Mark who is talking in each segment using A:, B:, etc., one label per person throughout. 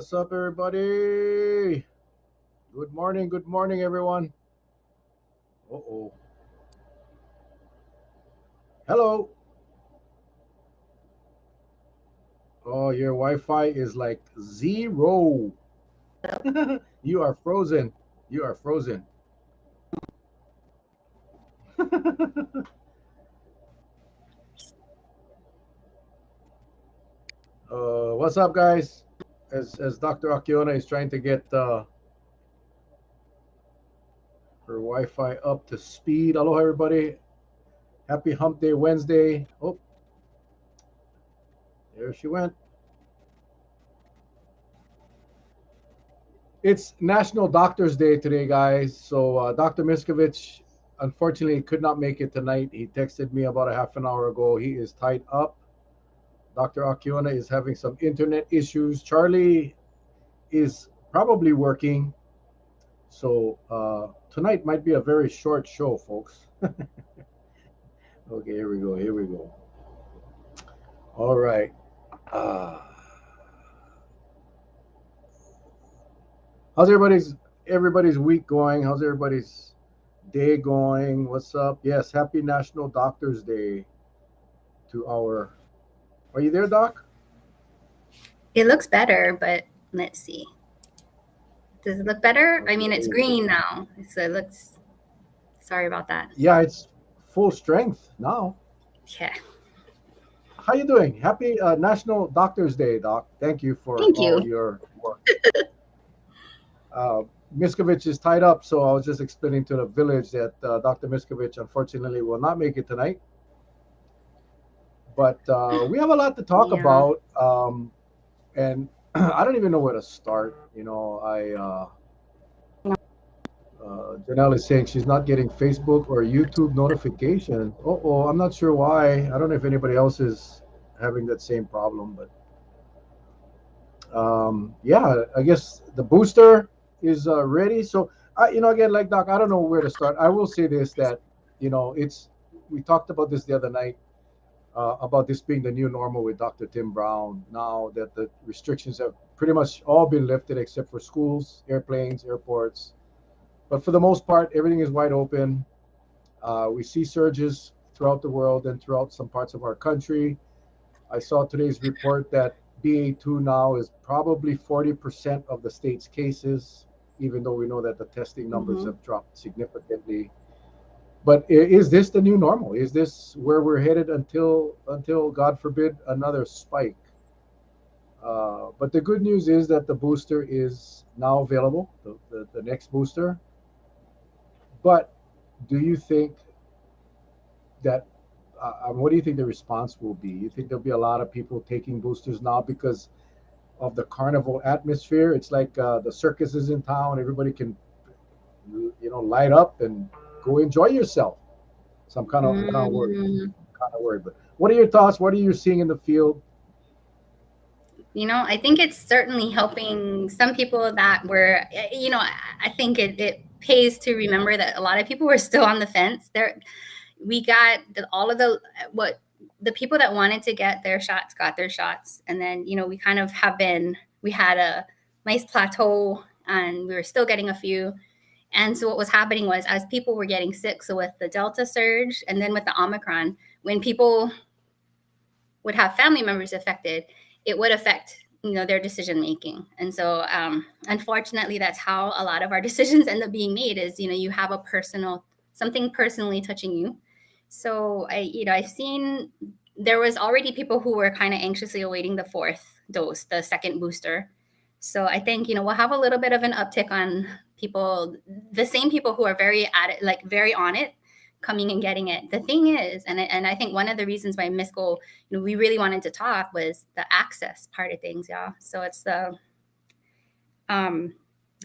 A: What's up, everybody? Good morning, everyone. Uh-oh. Hello. Oh, your Wi-Fi is like zero. You are frozen. You are frozen. What's up, guys? As Dr. Akiona is trying to get her Wi-Fi up to speed. Hello, everybody. Happy Hump Day Wednesday. Oh, there she went. It's National Doctors Day today, guys. So Dr. Miscovich unfortunately could not make it tonight. He texted me about a half an hour ago. He is tied up. Dr. Akiona is having some internet issues. Charlie is probably working. So tonight might be a very short show, folks. Okay, here we go. Here we go. All right. Uh, how's everybody's week going? How's everybody's day going? What's up? Yes, happy National Doctors Day to our. Are you there, Doc?
B: It looks better, but let's see. Does it look better? I mean, it's
A: Okay.
B: green now, so it looks. Sorry about that.
A: Yeah, it's full strength now.
B: Yeah.
A: How you doing? Happy National Doctors Day, Doc. Thank you for
B: Thank
A: all
B: you.
A: your work. Uh, Miscovich is tied up, so I was just explaining to the village that Dr. Miscovich unfortunately will not make it tonight. But we have a lot to talk
B: Yeah.
A: about, and I don't even know where to start. Janelle is saying she's not getting Facebook or YouTube notification. Oh, I'm not sure why. I don't know if anybody else is having that same problem, but yeah, I guess the booster is ready. So, again, like Doc, I don't know where to start. I will say this that it's we talked about this the other night about this being the new normal with Dr. Tim Brown. Now that the restrictions have pretty much all been lifted except for schools, airplanes, airports. But for the most part, everything is wide open. We see surges throughout the world and throughout some parts of our country. I saw today's report that BA2 now is probably 40% of the state's cases, even though we know that the testing numbers
B: Mm-hmm.
A: have dropped significantly. But is this the new normal? Is this where we're headed until God forbid another spike? But the good news is that the booster is now available, the next booster. But do you think that what do you think the response will be? You think there'll be a lot of people taking boosters now because of the carnival atmosphere? It's like the circus is in town. Everybody can, light up and go enjoy yourself. So I'm kind of worried.
B: Mm,
A: Kind of worried. But what are your thoughts? What are you seeing in the field?
B: I think it's certainly helping some people that were, I think it pays to remember that a lot of people were still on the fence. We got all of the people that wanted to get their shots got their shots, and then we kind of we had a nice plateau, and we were still getting a few. And so what was happening was as people were getting sick, so with the Delta surge and then with the Omicron, when people would have family members affected, it would affect their decision making. And so unfortunately, that's how a lot of our decisions end up being made. Is you have a personal something personally touching you. So I've seen there was already people who were kind of anxiously awaiting the fourth dose, the second booster. So I think we'll have a little bit of an uptick on people, the same people who are very at it, like very on it, coming and getting it. The thing is, and I think one of the reasons why Misco, we really wanted to talk was the access part of things, yeah. So it's um,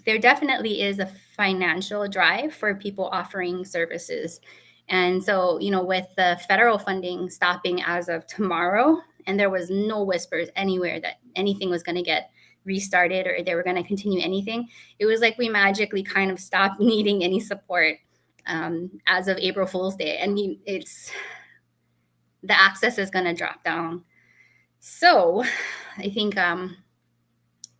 B: there definitely is a financial drive for people offering services. And so, with the federal funding stopping as of tomorrow, and there was no whispers anywhere that anything was going to get restarted or they were going to continue anything, it was like we magically kind of stopped needing any support as of April Fool's Day. And it's the access is going to drop down. So I think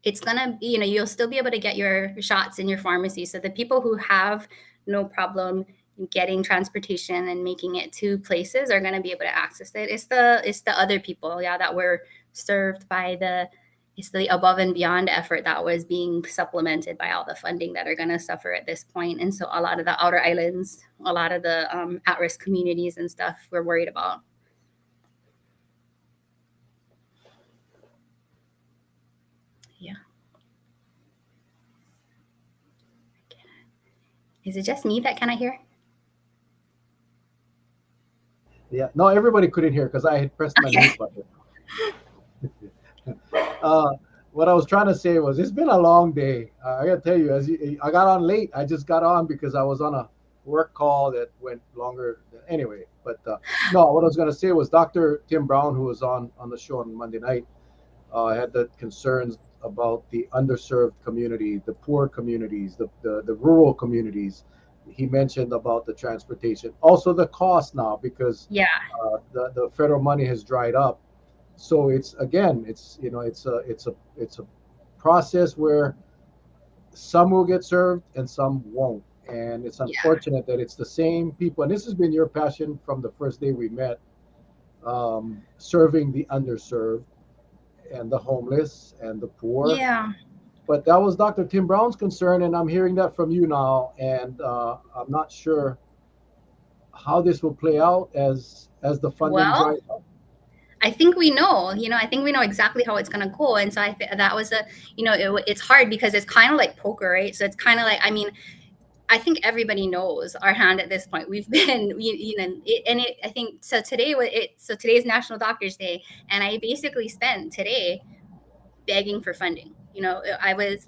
B: it's gonna be, you'll still be able to get your shots in your pharmacy. So the people who have no problem getting transportation and making it to places are going to be able to access it. It's the other people, yeah, that were served by the it's the above and beyond effort that was being supplemented by all the funding that are going to suffer at this point. And so a lot of the outer islands, a lot of the at-risk communities and stuff we're worried about. Yeah. Is it just me that cannot hear?
A: Yeah, no, everybody couldn't hear because I had pressed my
B: Okay.
A: mute button. uh, what I was trying to say was, it's been a long day. I gotta tell you, I got on late. I just got on because I was on a work call that went longer. Anyway, but no, what I was gonna say was Dr. Tim Brown, who was on the show on Monday night, had the concerns about the underserved community, the poor communities, the rural communities. He mentioned about the transportation, also the cost now, because
B: Yeah.
A: the federal money has dried up. So it's, again, it's a process where some will get served and some won't. And it's
B: Yeah.
A: unfortunate that it's the same people. And this has been your passion from the first day we met, serving the underserved and the homeless and the poor.
B: Yeah.
A: But that was Dr. Tim Brown's concern, and I'm hearing that from you now. And I'm not sure how this will play out as the funding
B: Well,
A: dries up.
B: I think we know, I think we know exactly how it's going to go. And so that was it's hard because it's kind of like poker, right? So it's kind of like, I mean, I think everybody knows our hand at this point. We've been, I think so. Today's National Doctors Day, and I basically spent today begging for funding. I was,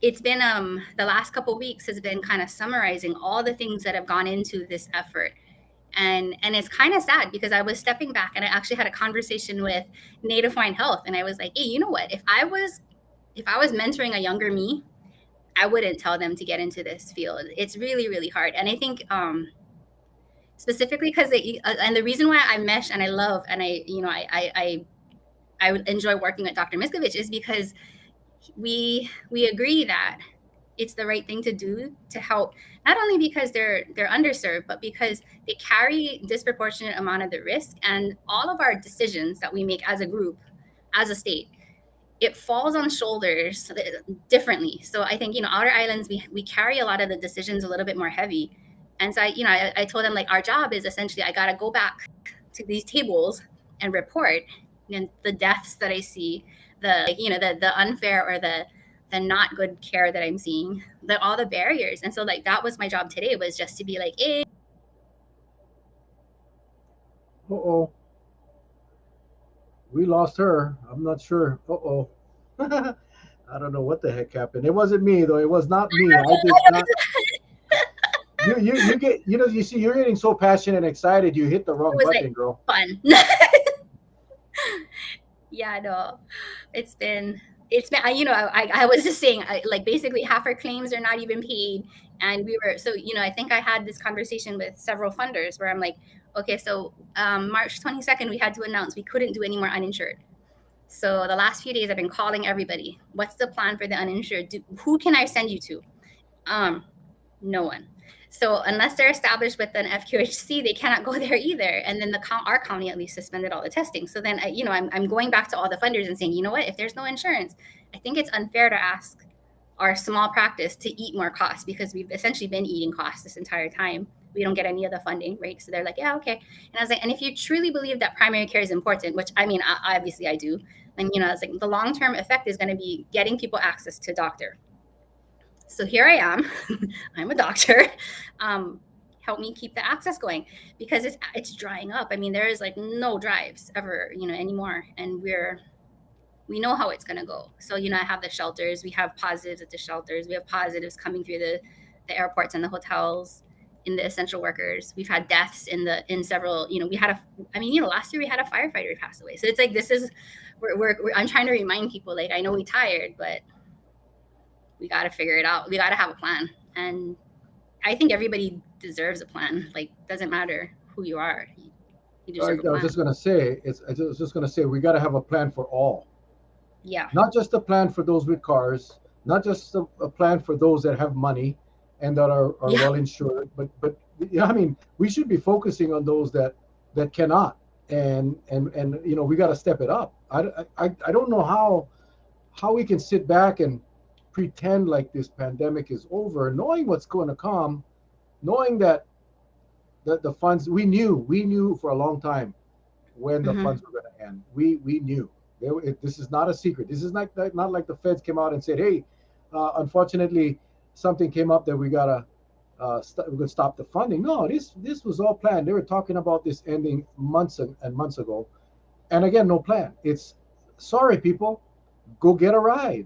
B: it's been the last couple of weeks has been kind of summarizing all the things that have gone into this effort. And it's kind of sad because I was stepping back and I actually had a conversation with Native Wine Health, and I was like, hey, you know what, if I was mentoring a younger me, I wouldn't tell them to get into this field. It's really, really hard. And I think specifically because and the reason why I mesh and I love and I enjoy working with Dr. Miscovich is because we agree that it's the right thing to do to help, not only because they're underserved, but because they carry disproportionate amount of the risk, and all of our decisions that we make as a group, as a state, it falls on shoulders differently. So I think, outer islands, we carry a lot of the decisions a little bit more heavy. And so I told them, like, our job is essentially, I got to go back to these tables and report the deaths that I see, the like, the unfair or the not good care that I'm seeing, all the barriers. And so, like, that was my job today, was just to be like, hey.
A: Uh-oh, we lost her. I'm not sure. Uh-oh. I don't know what the heck happened. It wasn't me, though. It was not me. I did not. You get, you see, you're getting so passionate and excited, you hit the
B: It
A: wrong
B: was like
A: button, girl.
B: fun. Yeah, no, it's been I was just saying, like, basically half our claims are not even paid. And we were, so I think I had this conversation with several funders where I'm like, okay, so March 22nd we had to announce we couldn't do any more uninsured. So the last few days I've been calling everybody, what's the plan for the uninsured? Who can I send you to? No one. So unless they're established with an FQHC, they cannot go there either. And then our county at least suspended all the testing. So then, I'm going back to all the funders and saying, you know what, if there's no insurance, I think it's unfair to ask our small practice to eat more costs, because we've essentially been eating costs this entire time. We don't get any of the funding, right? So they're like, yeah, okay. And I was like, and if you truly believe that primary care is important, which I mean, obviously I do, and I was like, the long-term effect is going to be getting people access to doctor. So here I am. I'm a doctor. Help me keep the access going, because it's drying up. I mean, there is like no drives ever, anymore, and we know how it's gonna go. So I have the shelters. We have positives at the shelters. We have positives coming through the airports and the hotels, in the essential workers. We've had deaths in several. We had last year we had a firefighter pass away. So it's like, this is I'm trying to remind people, like, I know we're tired, but we got to figure it out. We got to have a plan. And I think everybody deserves a plan. Like, doesn't matter who you are. You
A: I
B: deserve a
A: was
B: plan.
A: just gonna say, I was just gonna say, we got to have a plan for all.
B: Yeah.
A: Not just a plan for those with cars, not just a plan for those that have money and that are
B: Yeah.
A: well insured, but yeah, I mean, we should be focusing on those that cannot, and we got to step it up. I don't know how we can sit back and pretend like this pandemic is over, knowing what's going to come, knowing that the funds we knew for a long time when the
B: Hmm.
A: funds were going to end. We knew. This is not a secret. This is not like the feds came out and said, "Hey, unfortunately, something came up that we gotta we're gonna stop the funding." No, this was all planned. They were talking about this ending months and months ago, and again, no plan. It's sorry, people, go get a ride.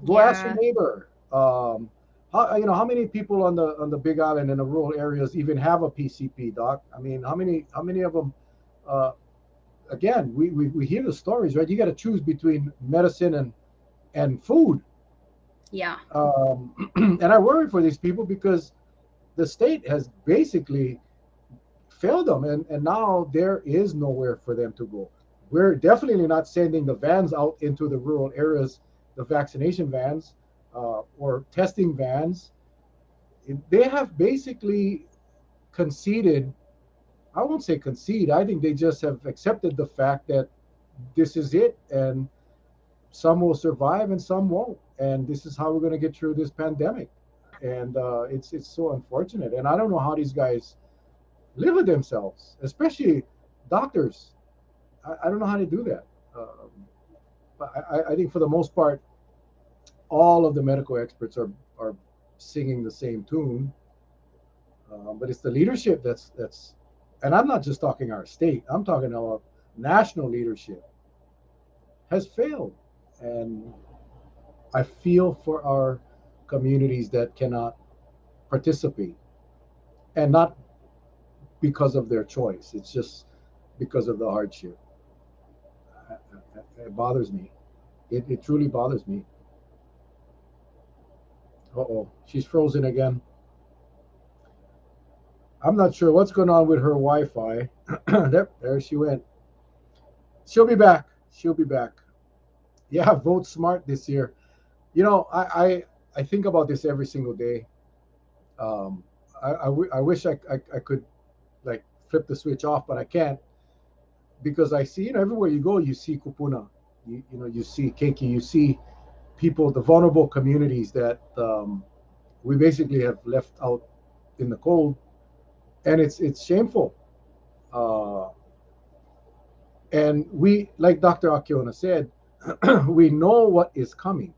A: Go ask your
B: Yeah.
A: neighbor. How many people on the Big Island in the rural areas even have a PCP, doc? I mean, how many of them? Uh, Again, we hear the stories, right? You got to choose between medicine and food.
B: Yeah.
A: And I worry for these people because the state has basically failed them, and now there is nowhere for them to go. We're definitely not sending the vans out into the rural areas, the vaccination vans or testing vans. They have basically conceded. I won't say concede. I think they just have accepted the fact that this is it, and some will survive and some won't, and this is how we're going to get through this pandemic. And it's so unfortunate, and I don't know how these guys live with themselves, especially doctors. I don't know how to do that. But I think for the most part, all of the medical experts are singing the same tune. But it's the leadership that's, and I'm not just talking our state. I'm talking about national leadership has failed, and I feel for our communities that cannot participate, and not because of their choice. It's just because of the hardship. It bothers me. It truly bothers me. Uh-oh, she's frozen again. I'm not sure what's going on with her Wi-Fi. There she went. She'll be back. She'll be back. Yeah, vote smart this year. I think about this every single day. Um, I wish I could like flip the switch off, but I can't because I see, everywhere you go, you see kupuna, you see keiki, you see people, the vulnerable communities that we basically have left out in the cold, and it's shameful. Uh, and we, like Dr. Akiona said, we know what is coming.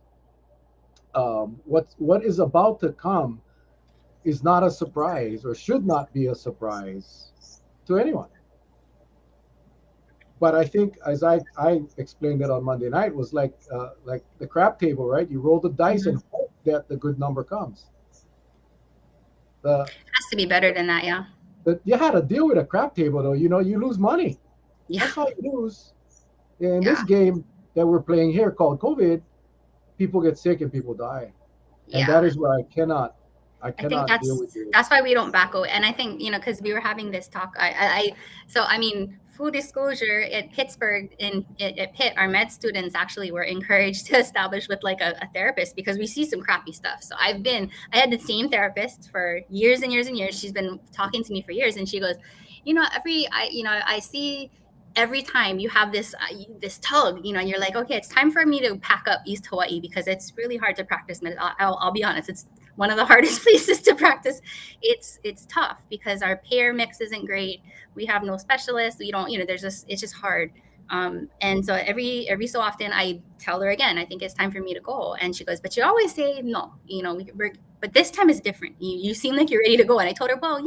A: What is about to come is not a surprise, or should not be a surprise to anyone. But I think, as I explained it on Monday night, was like the crap table, right? You roll the dice
B: Hmm.
A: and hope that the good number comes. The,
B: Has to be better than that. Yeah.
A: you had to deal with a crap table, though. You lose money.
B: Yeah.
A: That's how you lose. In this
B: Yeah.
A: game that we're playing here called COVID, people get sick and people die, and that
B: Yeah.
A: is where I
B: I think
A: cannot deal with
B: that's
A: this.
B: why we don't back away. And I think, because we were having this talk. So I mean, full disclosure, at Pittsburgh at Pitt, our med students actually were encouraged to establish with like a therapist because we see some crappy stuff. So I had the same therapist for years and years and years. She's been talking to me for years, and she goes, I see every time you have this tug, and you're like, okay, it's time for me to pack up East Hawaii because it's really hard to practice medicine. I'll be honest, it's one of the hardest places to practice. It's tough because our payer mix isn't great. We have no specialists. We don't, there's just it's just hard. And so every so often I tell her again, I think it's time for me to go, and she goes, but you always say no. But this time is different. You seem like you're ready to go, and I told her, well,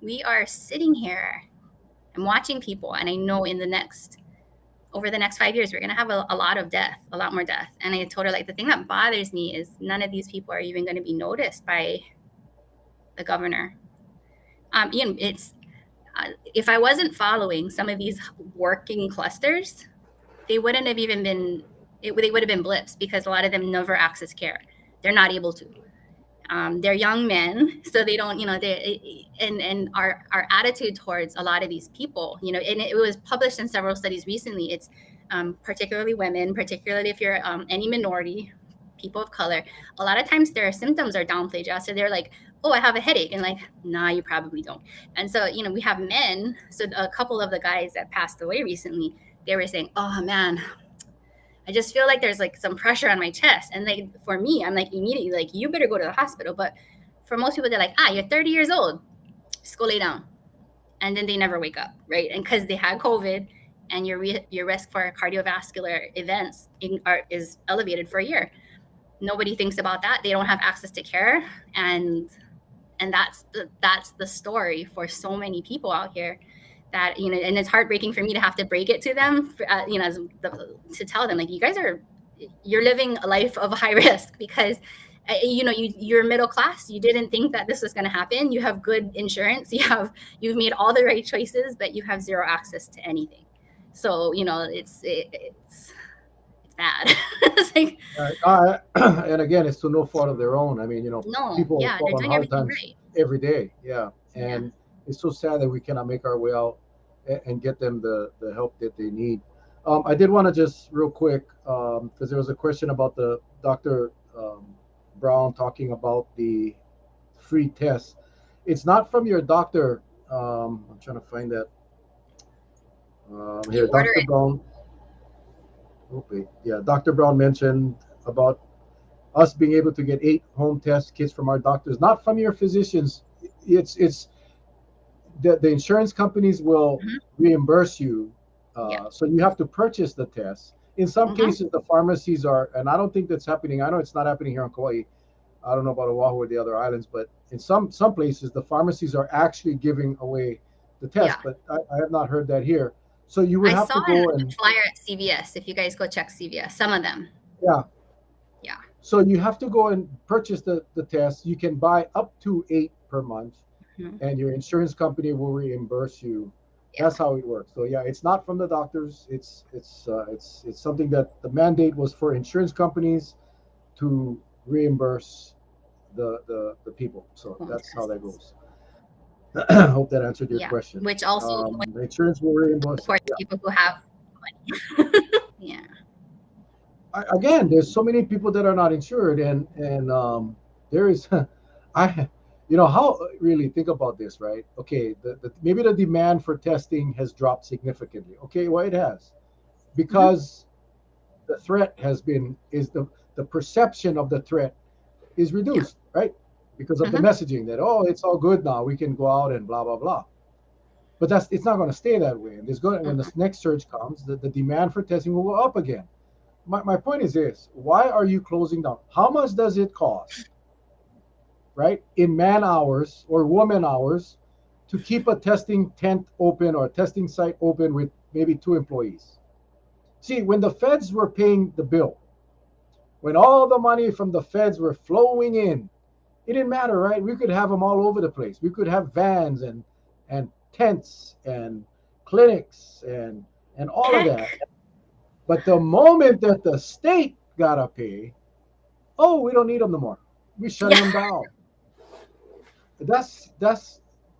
B: we are sitting here. I'm watching people, and I know over the next 5 years, we're going to have a lot of death, a lot more death. And I told her, like, the thing that bothers me is none of these people are even going to be noticed by the governor. It's if I wasn't following some of these working clusters, they wouldn't have even been. They would have been blips because a lot of them never access care. They're not able to. They're young men, so they don't, and our attitude towards a lot of these people, and it was published in several studies recently. It's particularly women, particularly if you're any minority, people of color. A lot of times their symptoms are downplayed. So they're like, oh, I have a headache. And like, nah, you probably don't. And so, we have men. So a couple of the guys that passed away recently, they were saying, oh man, I just feel like there's like some pressure on my chest. And like for me, I'm like immediately like, you better go to the hospital. But for most people, they're like, you're 30 years old, just go lay down. And then they never wake up, right? And because they had COVID, and your risk for cardiovascular events is elevated for a year. Nobody thinks about that. They don't have access to care, and that's the story for so many people out here. That and it's heartbreaking for me to have to break it to them, to tell them like, you're living a life of high risk because you're middle class. You didn't think that this was going to happen. You have good insurance. You've made all the right choices, but you have zero access to anything. So it's bad. It's like,
A: and again, it's to no fault of their own. I mean,
B: no,
A: people
B: yeah, they're
A: fall on
B: doing
A: hard
B: everything
A: times
B: right.
A: every day. Yeah,
B: Yeah.
A: and it's so sad that we cannot make our way out and get them the help that they need. I did want to just real quick, because there was a question about the Dr. Brown talking about the free test. It's not from your doctor. I'm trying to find that
B: You
A: here.
B: order
A: Dr.
B: it.
A: Brown. Okay, yeah, Dr. Brown mentioned about us being able to get 8 home test kits from our doctors, not from your physicians. It's the insurance companies will
B: Mhm.
A: reimburse you,
B: Yeah.
A: so you have to purchase the tests. In some
B: Mhm.
A: cases, the pharmacies are, and I don't think that's happening. I know it's not happening here in Kauai. I don't know about Oahu or the other islands, but in some places, the pharmacies are actually giving away the test.
B: Yeah.
A: But I have not heard that here. So you would
B: I
A: have
B: saw
A: to
B: a
A: go and
B: flyer at CVS. If you guys go check CVS, some of them.
A: yeah.
B: Yeah.
A: So you have to go and purchase the test. You can buy up to 8 per month,
B: Mhm.
A: and your insurance company will reimburse you.
B: Yeah.
A: That's how it works. So yeah, it's not from the doctors. It's something that the mandate was for insurance companies to reimburse the people. So
B: Home
A: that's how that
B: tests.
A: goes. I hope that answered your
B: Yeah.
A: question.
B: Which also
A: The insurance will reimburse.
B: supports
A: Yeah.
B: people who have money. Yeah.
A: Again, there's so many people that are not insured, and there is, I, how really think about this, right? Okay, maybe the demand for testing has dropped significantly. Okay, well, it has
B: Hmm.
A: because the threat has been is the perception of the threat is
B: Yeah.
A: reduced, right? Because of the
B: Hmm.
A: messaging that, oh, it's all good now, we can go out and blah blah blah. But it's not going to stay that way. And there's going when the
B: Hmm.
A: next surge comes, the demand for testing will go up again. My point is this: why are you closing down? How much does it cost, right, in man hours or woman hours, to keep a testing tent open or a testing site open with maybe 2 employees? See, when the feds were paying the bill, when all the money from the feds were flowing in, it didn't matter, right? We could have them all over the place. We could have vans and tents and clinics and all of that.
B: Heck.
A: But the moment that the state gotta pay, oh, we don't need them no more. We're shutting
B: Yeah.
A: them down.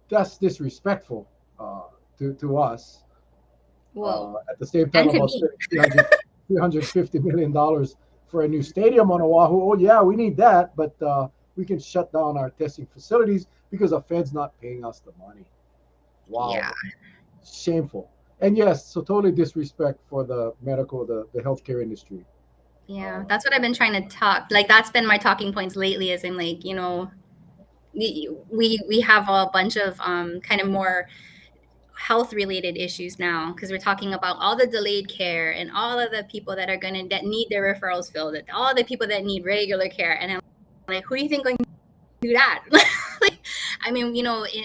A: That's disrespectful, to us.
B: Whoa.
A: At the same time,
B: And to
A: about
B: me.
A: spending 350 million dollars for a new stadium on Oahu. Oh yeah, we need that, but we can shut down our testing facilities because the Fed's not paying us the money. Wow,
B: Yeah.
A: shameful. And yes, so totally disrespect for the medical, the healthcare industry.
B: Yeah.
A: Uh,
B: That's what I've been trying to talk. Like that's been my talking points lately. Is in like we have a bunch of kind of more health related issues now because we're talking about all the delayed care and all of the people that need their referrals filled, all the people that need regular care, and I'm like, who do you think going to do that? Like, I mean,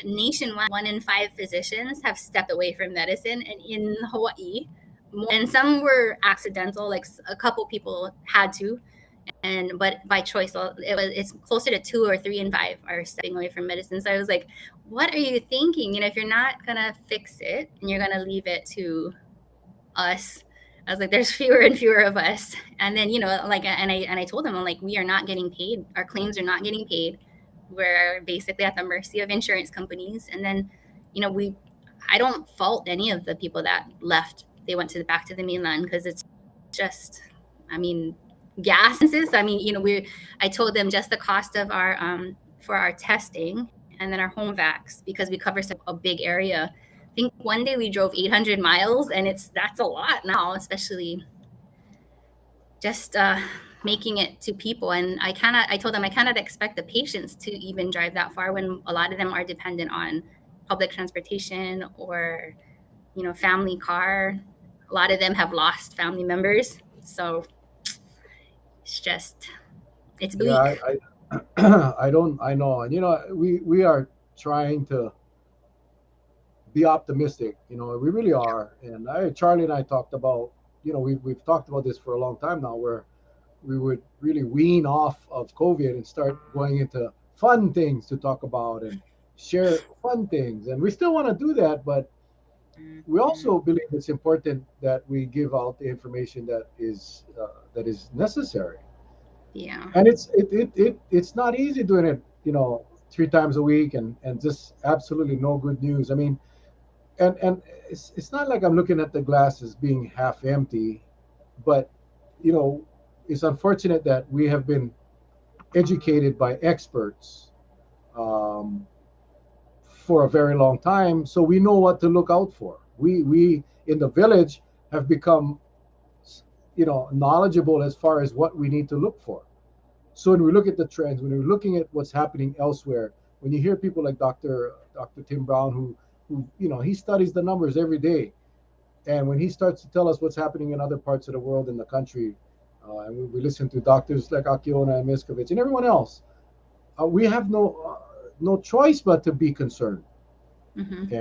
B: nationwide, 1 in 5 physicians have stepped away from medicine, and in Hawaii, and some were accidental, like a couple people had to, but by choice, it's closer to 2 or 3 in 5 are stepping away from medicine. So I was like, what are you thinking? If you're not gonna fix it and you're gonna leave it to us, I was like, there's fewer and fewer of us. And then like, and I told them, I'm like, we are not getting paid. Our claims are not getting paid. We're basically at the mercy of insurance companies. And then we I don't fault any of the people that left they went to back to the mainland because it's just, I mean, gas. I mean, I told them just the cost of our for our testing and then our home vax, because we cover such a big area. I think one day we drove 800 miles, and that's a lot now, especially just making it to people. And I told them I cannot expect the patients to even drive that far when a lot of them are dependent on public transportation or, family car. A lot of them have lost family members. So it's
A: Yeah,
B: bleak.
A: I know, and we are trying to be optimistic. We really are. And Charlie and I talked about, we've talked about this for a long time now, where we would really wean off of COVID and start going into fun things to talk about and share fun things. And we still want to do that, but we also believe it's important that we give out the information that is necessary.
B: Yeah.
A: And it's not easy doing it, 3 times a week and just absolutely no good news. I mean, and it's not like I'm looking at the glass as being half empty, but you know, it's unfortunate that we have been educated by experts um, for a very long time, so we know what to look out for. We in the village have become, knowledgeable as far as what we need to look for. So when we look at the trends, when we're looking at what's happening elsewhere, when you hear people like Dr. Tim Brown, who he studies the numbers every day, and when he starts to tell us what's happening in other parts of the world in the country, and we listen to doctors like Akiona and Miscovich and everyone else, we have no choice but to be concerned.
B: Mm-hmm.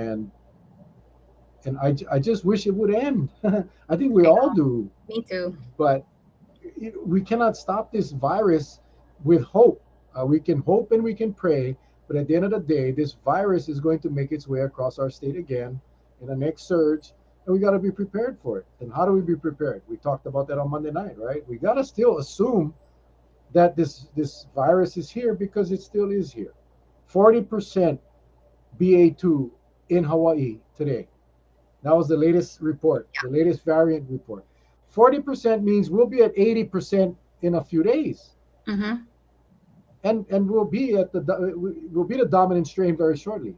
A: And I just wish it would end. I think we
B: I
A: all
B: know.
A: do,
B: Me too.
A: but we cannot stop this virus with hope. We can hope and we can pray, but at the end of the day, this virus is going to make its way across our state again in the next surge, and we got to be prepared for it. And how do we be prepared? We talked about that on Monday night, right? We got to still assume that this virus is here because it still is here. 40% BA2 in Hawaii today. That was the latest report, the latest variant report. 40% means we'll be at 80% in a few days,
B: Mm-hmm.
A: and we'll be the dominant strain very shortly.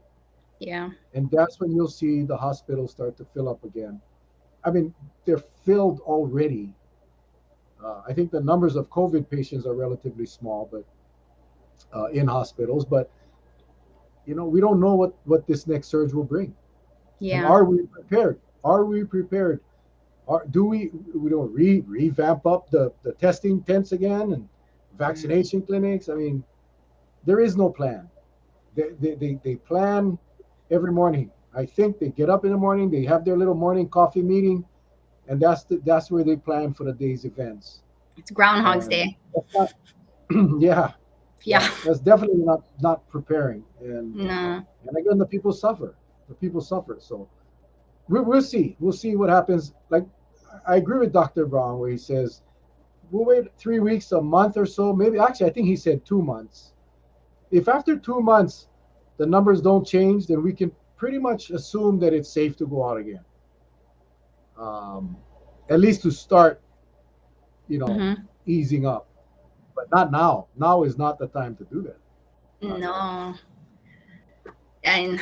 B: Yeah.
A: And that's when you'll see the hospitals start to fill up again. I mean, they're filled already. I think the numbers of COVID patients are relatively small, but in hospitals. But we don't know what this next surge will bring. And
B: Yeah.
A: are we prepared? Are we prepared? Do we don't revamp up the testing tents again and vaccination clinics? I mean, there is no plan. They plan every morning. I think they get up in the morning, they have their little morning coffee meeting, and that's where they plan for the day's events.
B: It's Groundhog's
A: And
B: Day.
A: that's not, yeah,
B: Yeah.
A: that's definitely not preparing.
B: No.
A: And again, the people suffer. The people suffer. So we'll see. We'll see what happens. Like, I agree with Dr. Brown where he says we'll wait 3 weeks, a month or so. Maybe actually, I think he said 2 months. If after 2 months the numbers don't change, then we can pretty much assume that it's safe to go out again. Um, at least to start,
B: Mm-hmm.
A: easing up. But not now. Now is not the time to do that. Not now.
B: No. And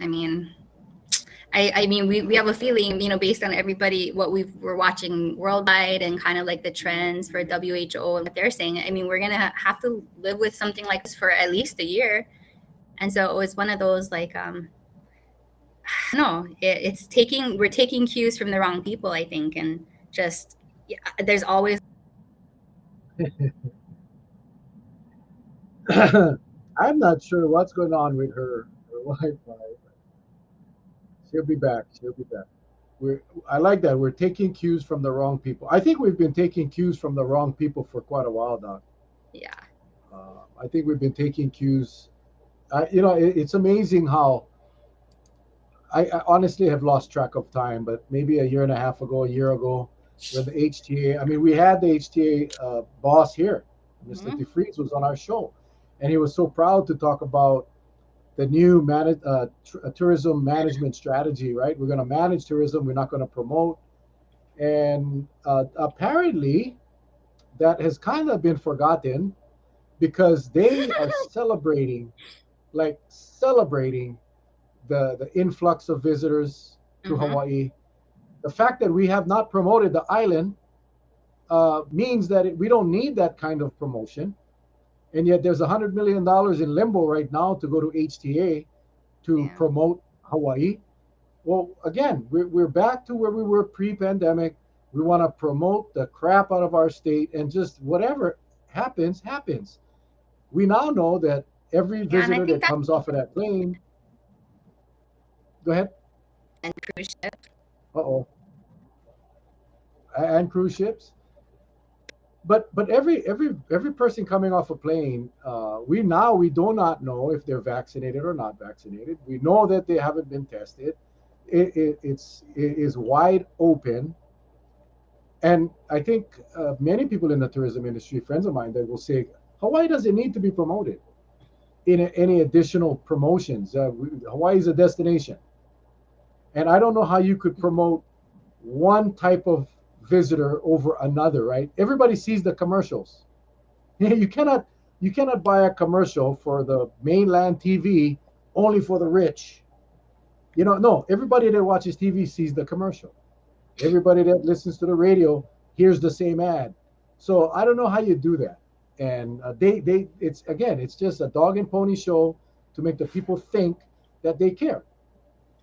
B: I mean, I mean, we have a feeling, based on everybody, what we're watching worldwide and kind of like the trends for WHO and what they're saying. I mean, we're going to have to live with something like this for at least a year. And so it was one of those like, no, we're taking cues from the wrong people, I think. And just, there's always.
A: I'm not sure what's going on with her Wi-Fi. She'll be back. She'll be back. I like that. We're taking cues from the wrong people. I think we've been taking cues from the wrong people for quite a while, Doc.
B: Yeah.
A: I think we've been taking cues. It's amazing how I honestly have lost track of time, but maybe a year and a half ago, a year ago, when the HTA, I mean, we had the HTA boss here, Mr.
B: Mm-hmm.
A: DeFries was on our show, and he was so proud to talk about the new tourism management strategy, right? We're going to manage tourism. We're not going to promote. And apparently, that has kind of been forgotten because they are celebrating, like celebrating the influx of visitors to
B: Mm-hmm.
A: Hawaii. The fact that we have not promoted the island means that we don't need that kind of promotion. And yet there's $100 million in limbo right now to go to HTA to
B: Yeah.
A: promote Hawaii. Well, again, we're back to where we were pre-pandemic. We want to promote the crap out of our state, and just whatever happens, happens. We now know that every
B: Yeah, and I
A: visitor
B: think
A: that
B: that
A: comes off of that plane, go ahead.
B: and cruise ship.
A: Uh-oh. And cruise ships. But every person coming off a plane, we do not know if they're vaccinated or not vaccinated. We know that they haven't been tested. It is wide open. And I think many people in the tourism industry, friends of mine, that will say Hawaii doesn't need to be promoted in any additional promotions. Hawaii is a destination, and I don't know how you could promote one type of visitor over another. Right? Everybody sees the commercials. You cannot buy a commercial for the mainland TV only for the rich. No, everybody that watches TV sees the commercial. Everybody that listens to the radio hears the same ad. So I don't know how you do that. And it's just a dog and pony show to make the people think that they care.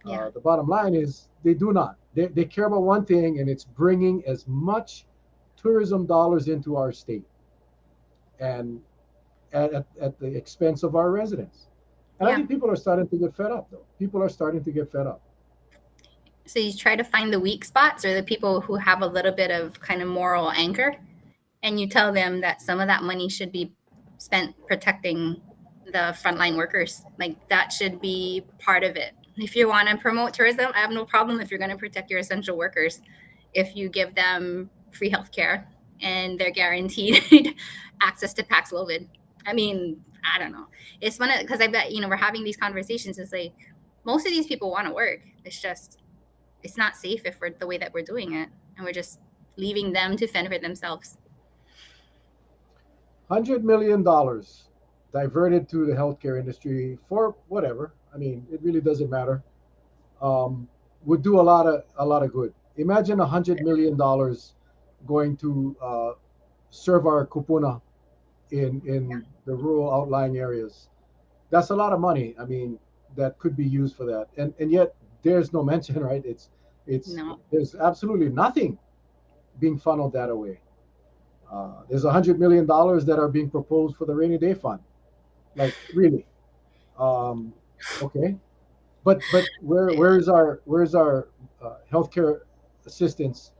B: Yeah.
A: The bottom line is they do not. They care about one thing, and it's bringing as much tourism dollars into our state, and at the expense of our residents. And I
B: Yeah.
A: think people are starting to get fed up, though. People are starting to get fed up.
B: So you try to find the weak spots or the people who have a little bit of kind of moral anchor, and you tell them that some of that money should be spent protecting the frontline workers. Like that should be part of it. If you want to promote tourism, I have no problem if you're going to protect your essential workers. If you give them free healthcare and they're guaranteed access to Paxlovid. I mean, I don't know. It's one of because I bet we're having these conversations. It's like most of these people want to work. It's just it's not safe if we're the way that we're doing it, and we're just leaving them to fend for themselves.
A: $100 million diverted to the healthcare industry for whatever. I mean, it really doesn't matter. Um, would do a lot of good. Imagine $100 million going to serve our kupuna
B: Yeah.
A: in the rural outlying areas. That's a lot of money. I mean, that could be used for that. And yet there's no mention, right? It's
B: No.
A: there's absolutely nothing being funneled that away. There's $100 million that are being proposed for the rainy day fund. Like really, um, okay, but where's our healthcare assistance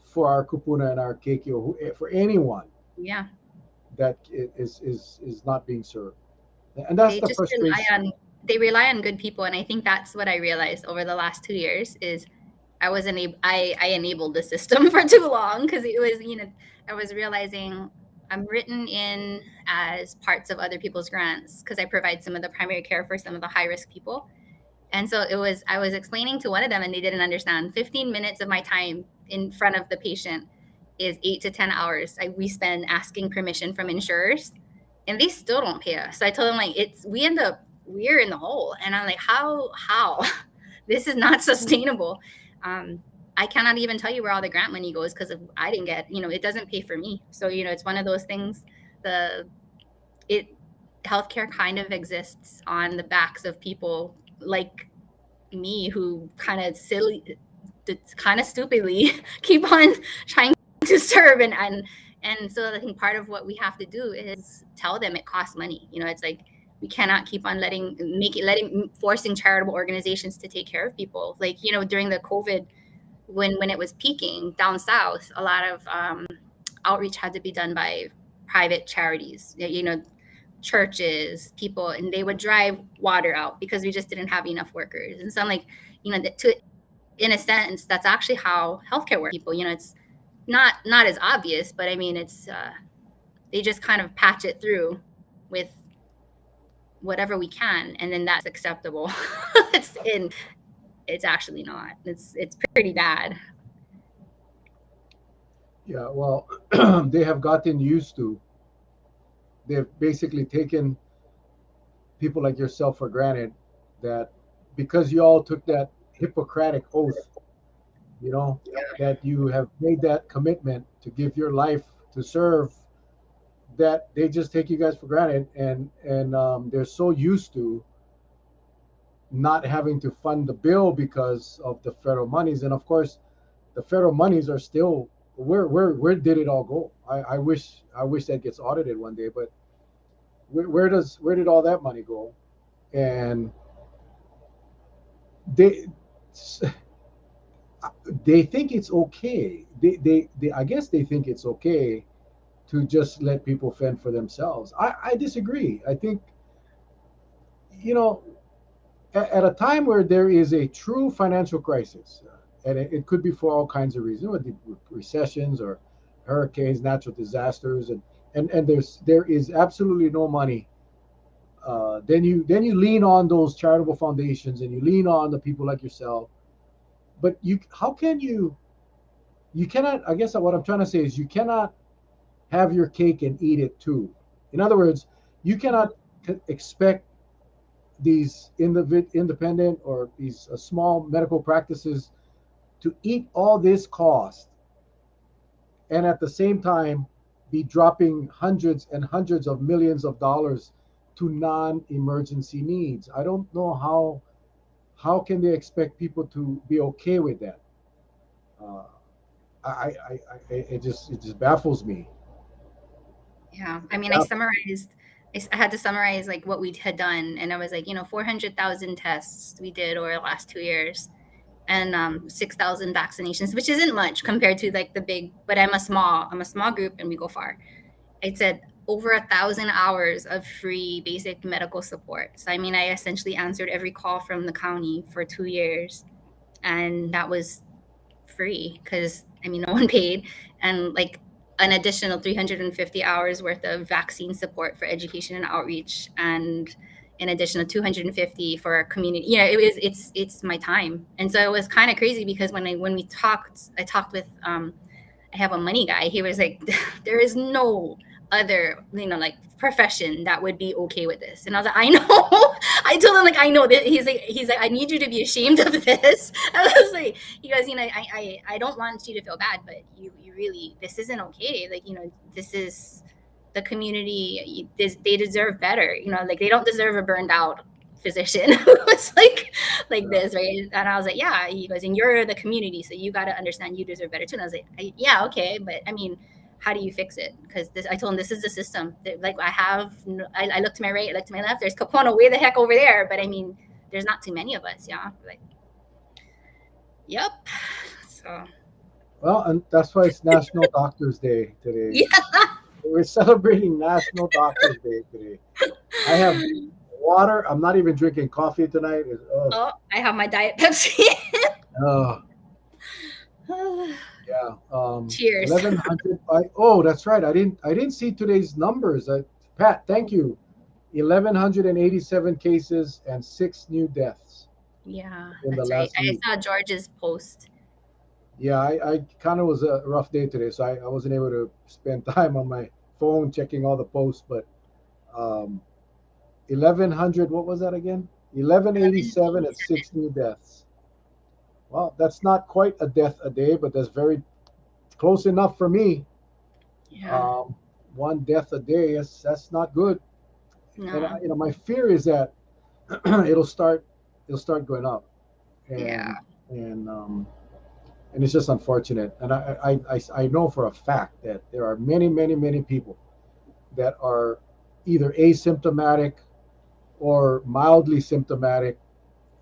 A: for our kupuna and our keikio, for anyone
B: Yeah.
A: that is not being served, and that's
B: They
A: the
B: just rely
A: frustration.
B: on they rely on good people, and I think that's what I realized over the last 2 years is I enabled the system for too long because it was I was realizing I'm written in as parts of other people's grants because I provide some of the primary care for some of the high risk people. And so I was explaining to one of them and they didn't understand. 15 minutes of my time in front of the patient is 8 to 10 hours we spend asking permission from insurers, and they still don't pay us. So I told them like we're in the hole, and I'm like, how this is not sustainable. Um, I cannot even tell you where all the grant money goes because I didn't get it doesn't pay for me. So it's one of those things. The it Healthcare kind of exists on the backs of people like me who kind of stupidly keep on trying to serve, and so I think part of what we have to do is tell them it costs money. It's like we cannot keep on letting forcing charitable organizations to take care of people. Like during the COVID, when it was peaking down south, a lot of outreach had to be done by private charities. Churches, people, and they would drive water out because we just didn't have enough workers. And so I'm like, to in a sense, that's actually how healthcare works. People, it's not as obvious, but I mean, it's they just kind of patch it through with whatever we can, and then that's acceptable. It's actually not. It's pretty bad.
A: Yeah, well, they have gotten used to. They've basically taken people like yourself for granted that because you all took that Hippocratic oath, you know, that you have made that commitment to give your life to serve, that they just take you guys for granted, and they're so used to not having to fund the bill because of the federal monies. And of course, the federal monies are still, where did it all go? I wish that gets audited one day, but where did all that money go? And they they think it's okay. They I guess they think it's okay to just let people fend for themselves. I disagree. I think, you know, at a time where there is a true financial crisis, and it could be for all kinds of reasons, with the recessions or hurricanes, natural disasters, and there is absolutely no money. Then you lean on those charitable foundations, and you lean on the people like yourself. But you how can you cannot, I guess what I'm trying to say is, you cannot have your cake and eat it too. In other words, you cannot expect these independent or these small medical practices to eat all this cost and at the same time be dropping hundreds and hundreds of millions of dollars to non-emergency needs. I don't know how can they expect people to be okay with that. Uh, it just baffles me.
B: Yeah. I mean,
A: Baff-
B: I had to summarize like what we had done. And I was like, 400,000 tests we did over the last 2 years, and 6,000 vaccinations, which isn't much compared to like the big, but I'm a small group and we go far. It said over 1,000 hours of free basic medical support. So, I mean, I essentially answered every call from the county for 2 years, and that was free because I mean no one paid, and like an additional 350 hours worth of vaccine support for education and outreach, and an additional 250 for our community. It's my time. And so it was kind of crazy because when we talked, I talked with I have a money guy. He was like, there is no other, like profession that would be okay with this. And I was like, I know. I told him like, I know that. He's like, I need you to be ashamed of this. I was like, he goes, I don't want you to feel bad, but you really, this isn't okay. Like, this is the community. They deserve better. Like they don't deserve a burned out physician who was like
A: yeah.
B: this, right? And I was like, yeah. He goes, and you're the community, so you got to understand you deserve better too. And I was like, yeah, okay, but I mean, how do you fix it? Because I told him this is the system. Like I look to my right, I look to my left. There's Capona way the heck over there, but I mean, there's not too many of us. Yeah, like, yep. So
A: Well, and that's why it's National Doctors Day today.
B: yeah.
A: We're celebrating National Doctors Day today. I have water. I'm not even drinking coffee tonight.
B: Oh, I have my Diet Pepsi.
A: Uh, yeah.
B: Cheers.
A: 1100. Oh, that's right. I didn't see today's numbers. Pat, thank you. 1187 cases and 6 new deaths
B: Yeah,
A: in the
B: that's right.
A: last
B: I
A: week.
B: saw George's post.
A: Yeah, I kind of was a rough day today, so I wasn't able to spend time on my phone checking all the posts. But um, 1100. What was that again? 1187 and 6 new deaths. Well, that's not quite a death a day, but that's very close enough for me.
B: Yeah.
A: Um, one death a day, that's not good. And
B: No.
A: my fear is that it'll start it'll start going up,
B: Yeah.
A: and and um, and it's just unfortunate. And I know for a fact that there are many, many, many people that are either asymptomatic or mildly symptomatic,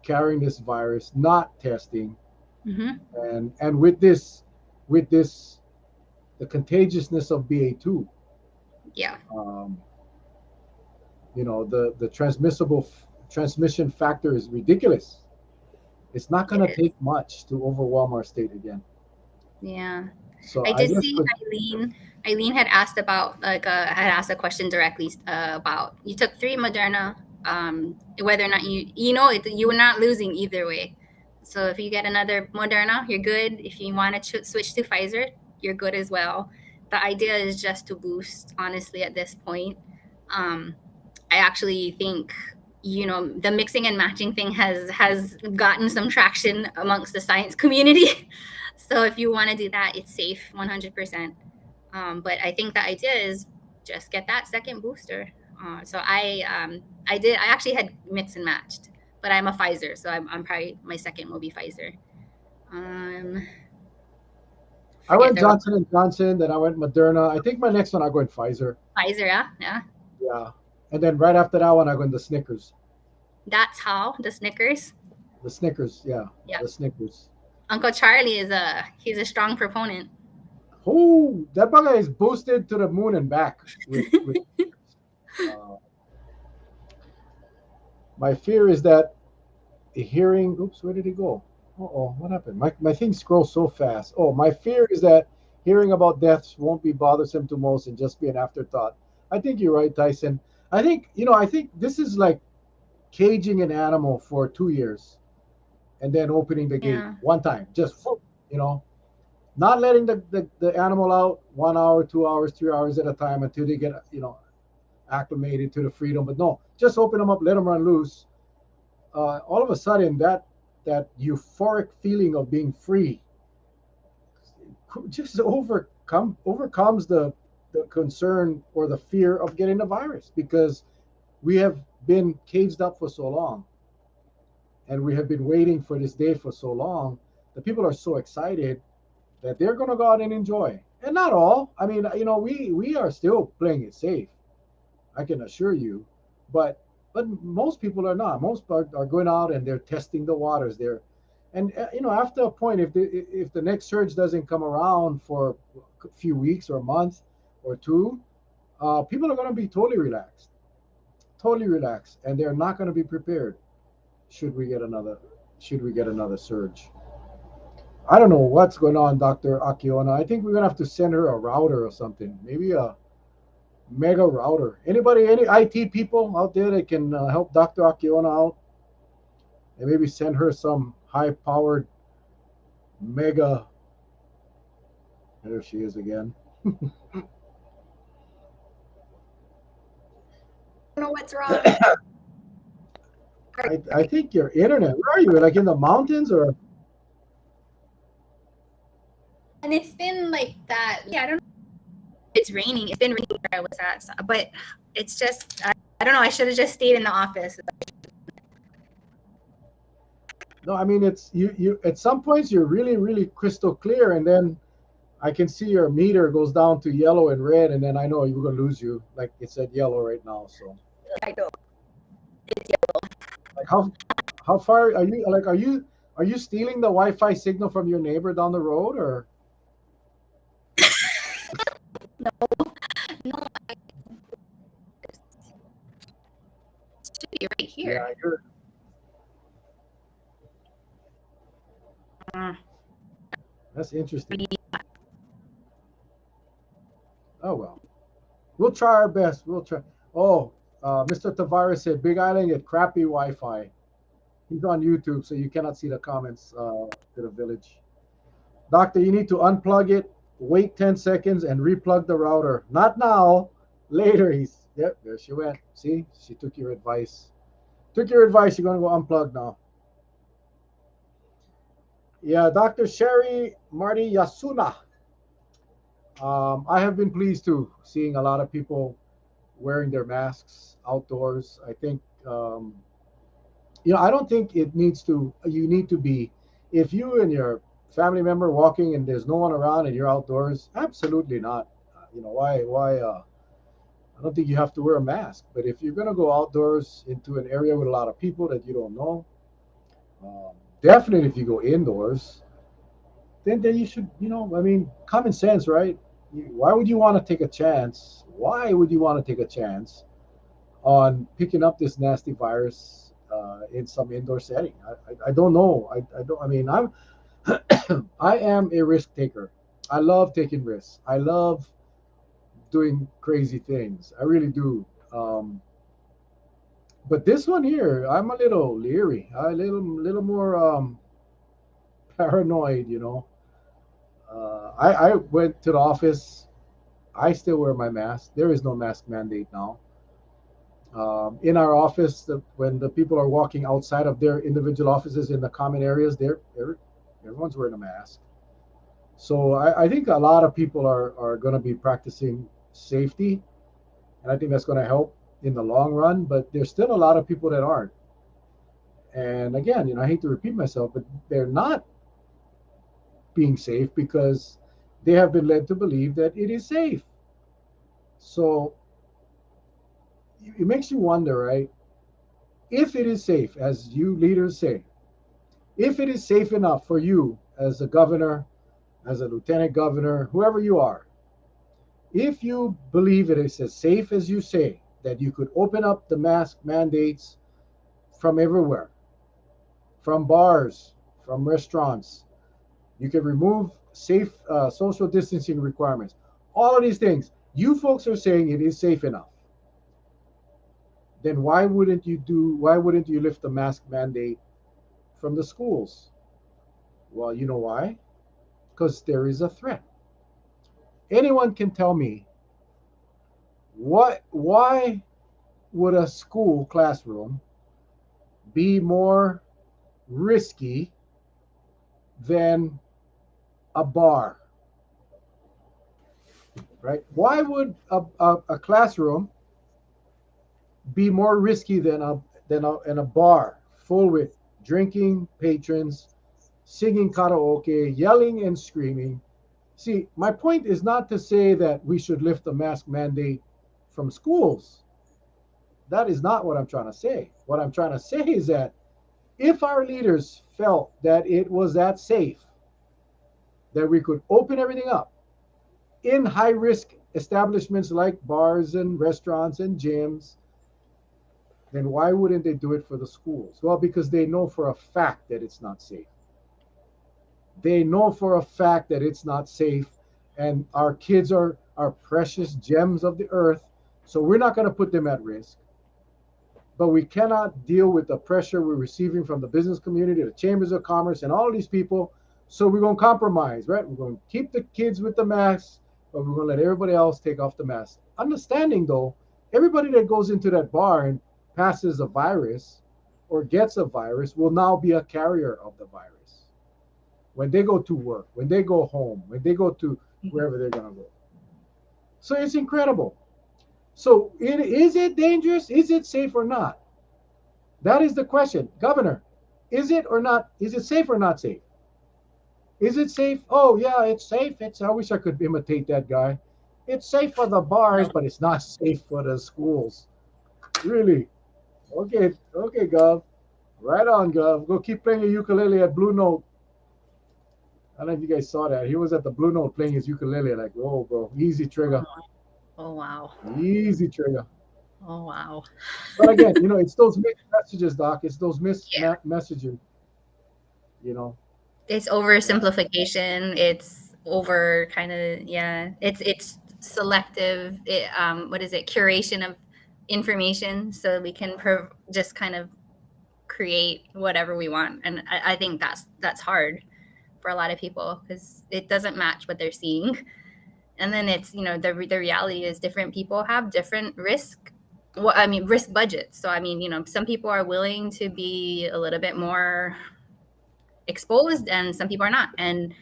A: carrying this virus, not testing,
B: Hmm.
A: and with this the contagiousness of BA2.
B: Yeah.
A: Um, the transmission factor is ridiculous. It's not
B: It
A: going to
B: is.
A: take much to overwhelm our state again.
B: Yeah.
A: So
B: I
A: I
B: did
A: guess
B: see
A: for
B: Eileen had asked about had asked a question directly about you took 3 Moderna, whether or not you were not losing either way. So if you get another Moderna, you're good. If you want to switch to Pfizer, you're good as well. The idea is just to boost, honestly, at this point. Um, I actually think, the mixing and matching thing has gotten some traction amongst the science community. So if you want to do that, it's safe 100%. But I think the idea is just get that second booster. So I actually had mix and matched, but I'm a Pfizer, so I'm probably my second will be Pfizer. Um,
A: I
B: forget
A: went
B: there was
A: Johnson and Johnson, then I went Moderna. I think my next one I go in Pfizer.
B: Pfizer, yeah, yeah.
A: Yeah, and then right after that one I go in the Snickers.
B: That's how the Snickers.
A: The Snickers, yeah,
B: Yeah,
A: the Snickers.
B: Uncle Charlie he's a strong proponent.
A: Oh, that bugger is boosted to the moon and back with uh, my fear is that hearing. Oops, where did it go? Oh, what happened? My thing scrolls so fast. Oh, my fear is that hearing about deaths won't be bothersome to most and just be an afterthought. I think you're right, Tyson. I think this is like caging an animal for 2 years and then opening the gate
B: Yeah.
A: one time, just you know, not letting the animal out 1 hour, 2 hours, 3 hours at a time until they get acclimated to the freedom. But no, just open them up, let them run loose. All of a sudden, that euphoric feeling of being free just overcomes the concern or the fear of getting the virus because we have been caged up for so long and we have been waiting for this day for so long. The people are so excited that they're going to go out and enjoy. And not all. I mean, we are still playing it safe. I can assure you, but most people are not. Most are going out and they're testing the waters. And after a point, if the next surge doesn't come around for a few weeks or a month or two, people are going to be totally relaxed, and they're not going to be prepared. Should we get another should we get another surge? I don't know what's going on, Dr. Akiona. I think we're gonna have to send her a router or something. Maybe a mega router. Anybody, any IT people out there that can help Dr. Akiona out and maybe send her some high-powered mega. There she is again.
B: I don't know what's wrong.
A: I think your internet. Where are you? Like in the mountains or?
B: And it's been like that. Yeah, I don't know. It's raining. It's been raining where I was at, but it's just I don't know. I should have just stayed in the office.
A: No, I mean it's you. At some points you're really crystal clear, and then I can see your meter goes down to yellow and red, and then I know you're gonna lose you. Like it's at yellow right now. So
B: I know.
A: like how far are you? Like are you stealing the Wi-Fi signal from your neighbor down the road or?
B: No, no, it should be right here.
A: Yeah, you're.
B: Uh,
A: That's interesting. Oh well, we'll try our best. We'll try. Oh, Mr. Tavares said Big Island get crappy Wi-Fi. He's on YouTube, so you cannot see the comments to the village. Doctor, you need to unplug it, wait 10 seconds, and replug the router. Not now, later. Yep, there she went. See, she took your advice. Took your advice. You're going to go unplug now. Yeah, Dr. Sherry Marty Yasuna. I have been pleased too, seeing a lot of people wearing their masks outdoors. I think, I don't think you need to be, if you and your family member walking and there's no one around and you're outdoors, absolutely not. I don't think you have to wear a mask. But if you're going to go outdoors into an area with a lot of people that you don't know, definitely if you go indoors, then you should, I mean, common sense, right? Why would you want to take a chance? Why would you want to take a chance on picking up this nasty virus in some indoor setting? I don't know. I don't. I mean, I am a risk taker. I love taking risks. I love doing crazy things. I really do. But this one here, I'm a little leery, a little more paranoid. I went to the office. I still wear my mask. There is no mask mandate now. In our office, when the people are walking outside of their individual offices in the common areas, everyone's wearing a mask. So I think a lot of people are going to be practicing safety, and I think that's going to help in the long run. But there's still a lot of people that aren't. And again, I hate to repeat myself, but they're not being safe because they have been led to believe that it is safe. So it makes you wonder, right? If it is safe, as you leaders say, if it is safe enough for you as a governor, as a lieutenant governor, whoever you are, if you believe it is as safe as you say, that you could open up the mask mandates from everywhere, from bars, from restaurants, you can remove safe social distancing requirements, all of these things, you folks are saying it is safe enough, then why wouldn't you lift the mask mandate from the schools? Well, you know why? Because there is a threat. Anyone can tell me why would a school classroom be more risky than a bar, right? Why would a classroom be more risky than a bar full with drinking patrons, singing karaoke, yelling and screaming? See, my point is not to say that we should lift the mask mandate from schools. That is not what I'm trying to say. What I'm trying to say is that if our leaders felt that it was that safe, that we could open everything up in high risk establishments like bars and restaurants and gyms, then why wouldn't they do it for the schools? Well, because they know for a fact that it's not safe. They know for a fact that it's not safe, and our kids are precious gems of the earth, so we're not going to put them at risk. But we cannot deal with the pressure we're receiving from the business community, the chambers of commerce, and all of these people. So we're going to compromise, right? We're going to keep the kids with the masks, but we're going to let everybody else take off the mask. Understanding, though, everybody that goes into that bar and passes a virus or gets a virus will now be a carrier of the virus when they go to work, when they go home, when they go to wherever they're going to go. So it's incredible. So is it dangerous? Is it safe or not? That is the question. Governor, is it or not? Is it safe or not safe? Is it safe? Oh, yeah, it's safe. I wish I could imitate that guy. It's safe for the bars, but it's not safe for the schools. Really? Okay, okay, Gov. Right on, Gov. Go keep playing your ukulele at Blue Note. I don't know if you guys saw that. He was at the Blue Note playing his ukulele. Like, oh, bro, easy trigger.
B: Oh wow.
A: Easy trigger.
B: Oh wow.
A: But again, it's those mixed messages, Doc. It's those mixed
B: Yeah.
A: messages. You know.
B: It's
A: Uh,
B: oversimplification. It's over kind of, yeah. It's selective. What is it? Curation of information, so we can just kind of create whatever we want. And I think that's hard for a lot of people because it doesn't match what they're seeing. And then it's, the reality is different people have different risk. Well, I mean, risk budgets. So I mean, some people are willing to be a little bit more exposed and some people are not. And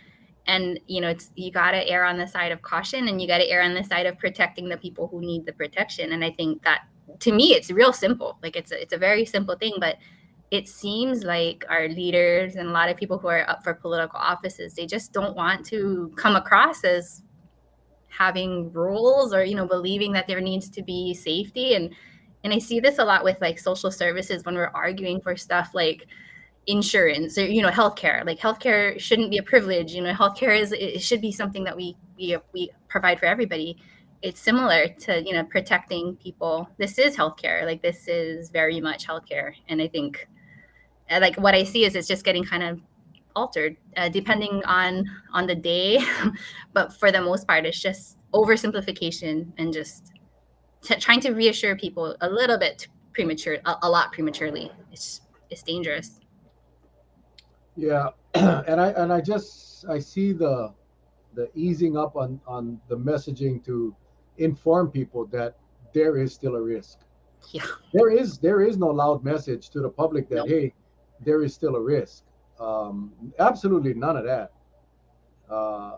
B: it's, you got to err on the side of caution, and you got to err on the side of protecting the people who need the protection. And I think that, to me, it's real simple. Like it's a very simple thing, but it seems like our leaders and a lot of people who are up for political offices, they just don't want to come across as having rules, or believing that there needs to be safety. And I see this a lot with like social services when we're arguing for stuff like insurance, or healthcare. Like healthcare shouldn't be a privilege. Healthcare it should be something that we provide for everybody. It's similar to protecting people. This is healthcare. Like this is very much healthcare. And I think, like, what I see is it's just getting kind of altered depending on the day. But for the most part, it's just oversimplification and just trying to reassure people a little bit premature, a lot prematurely. It's dangerous.
A: yeah, and I see the the easing up on the messaging to inform people that there is still a risk.
B: Yeah.
A: There is no loud message to the public that,
B: Nope.
A: hey, there is still a risk. Absolutely none of that. Uh,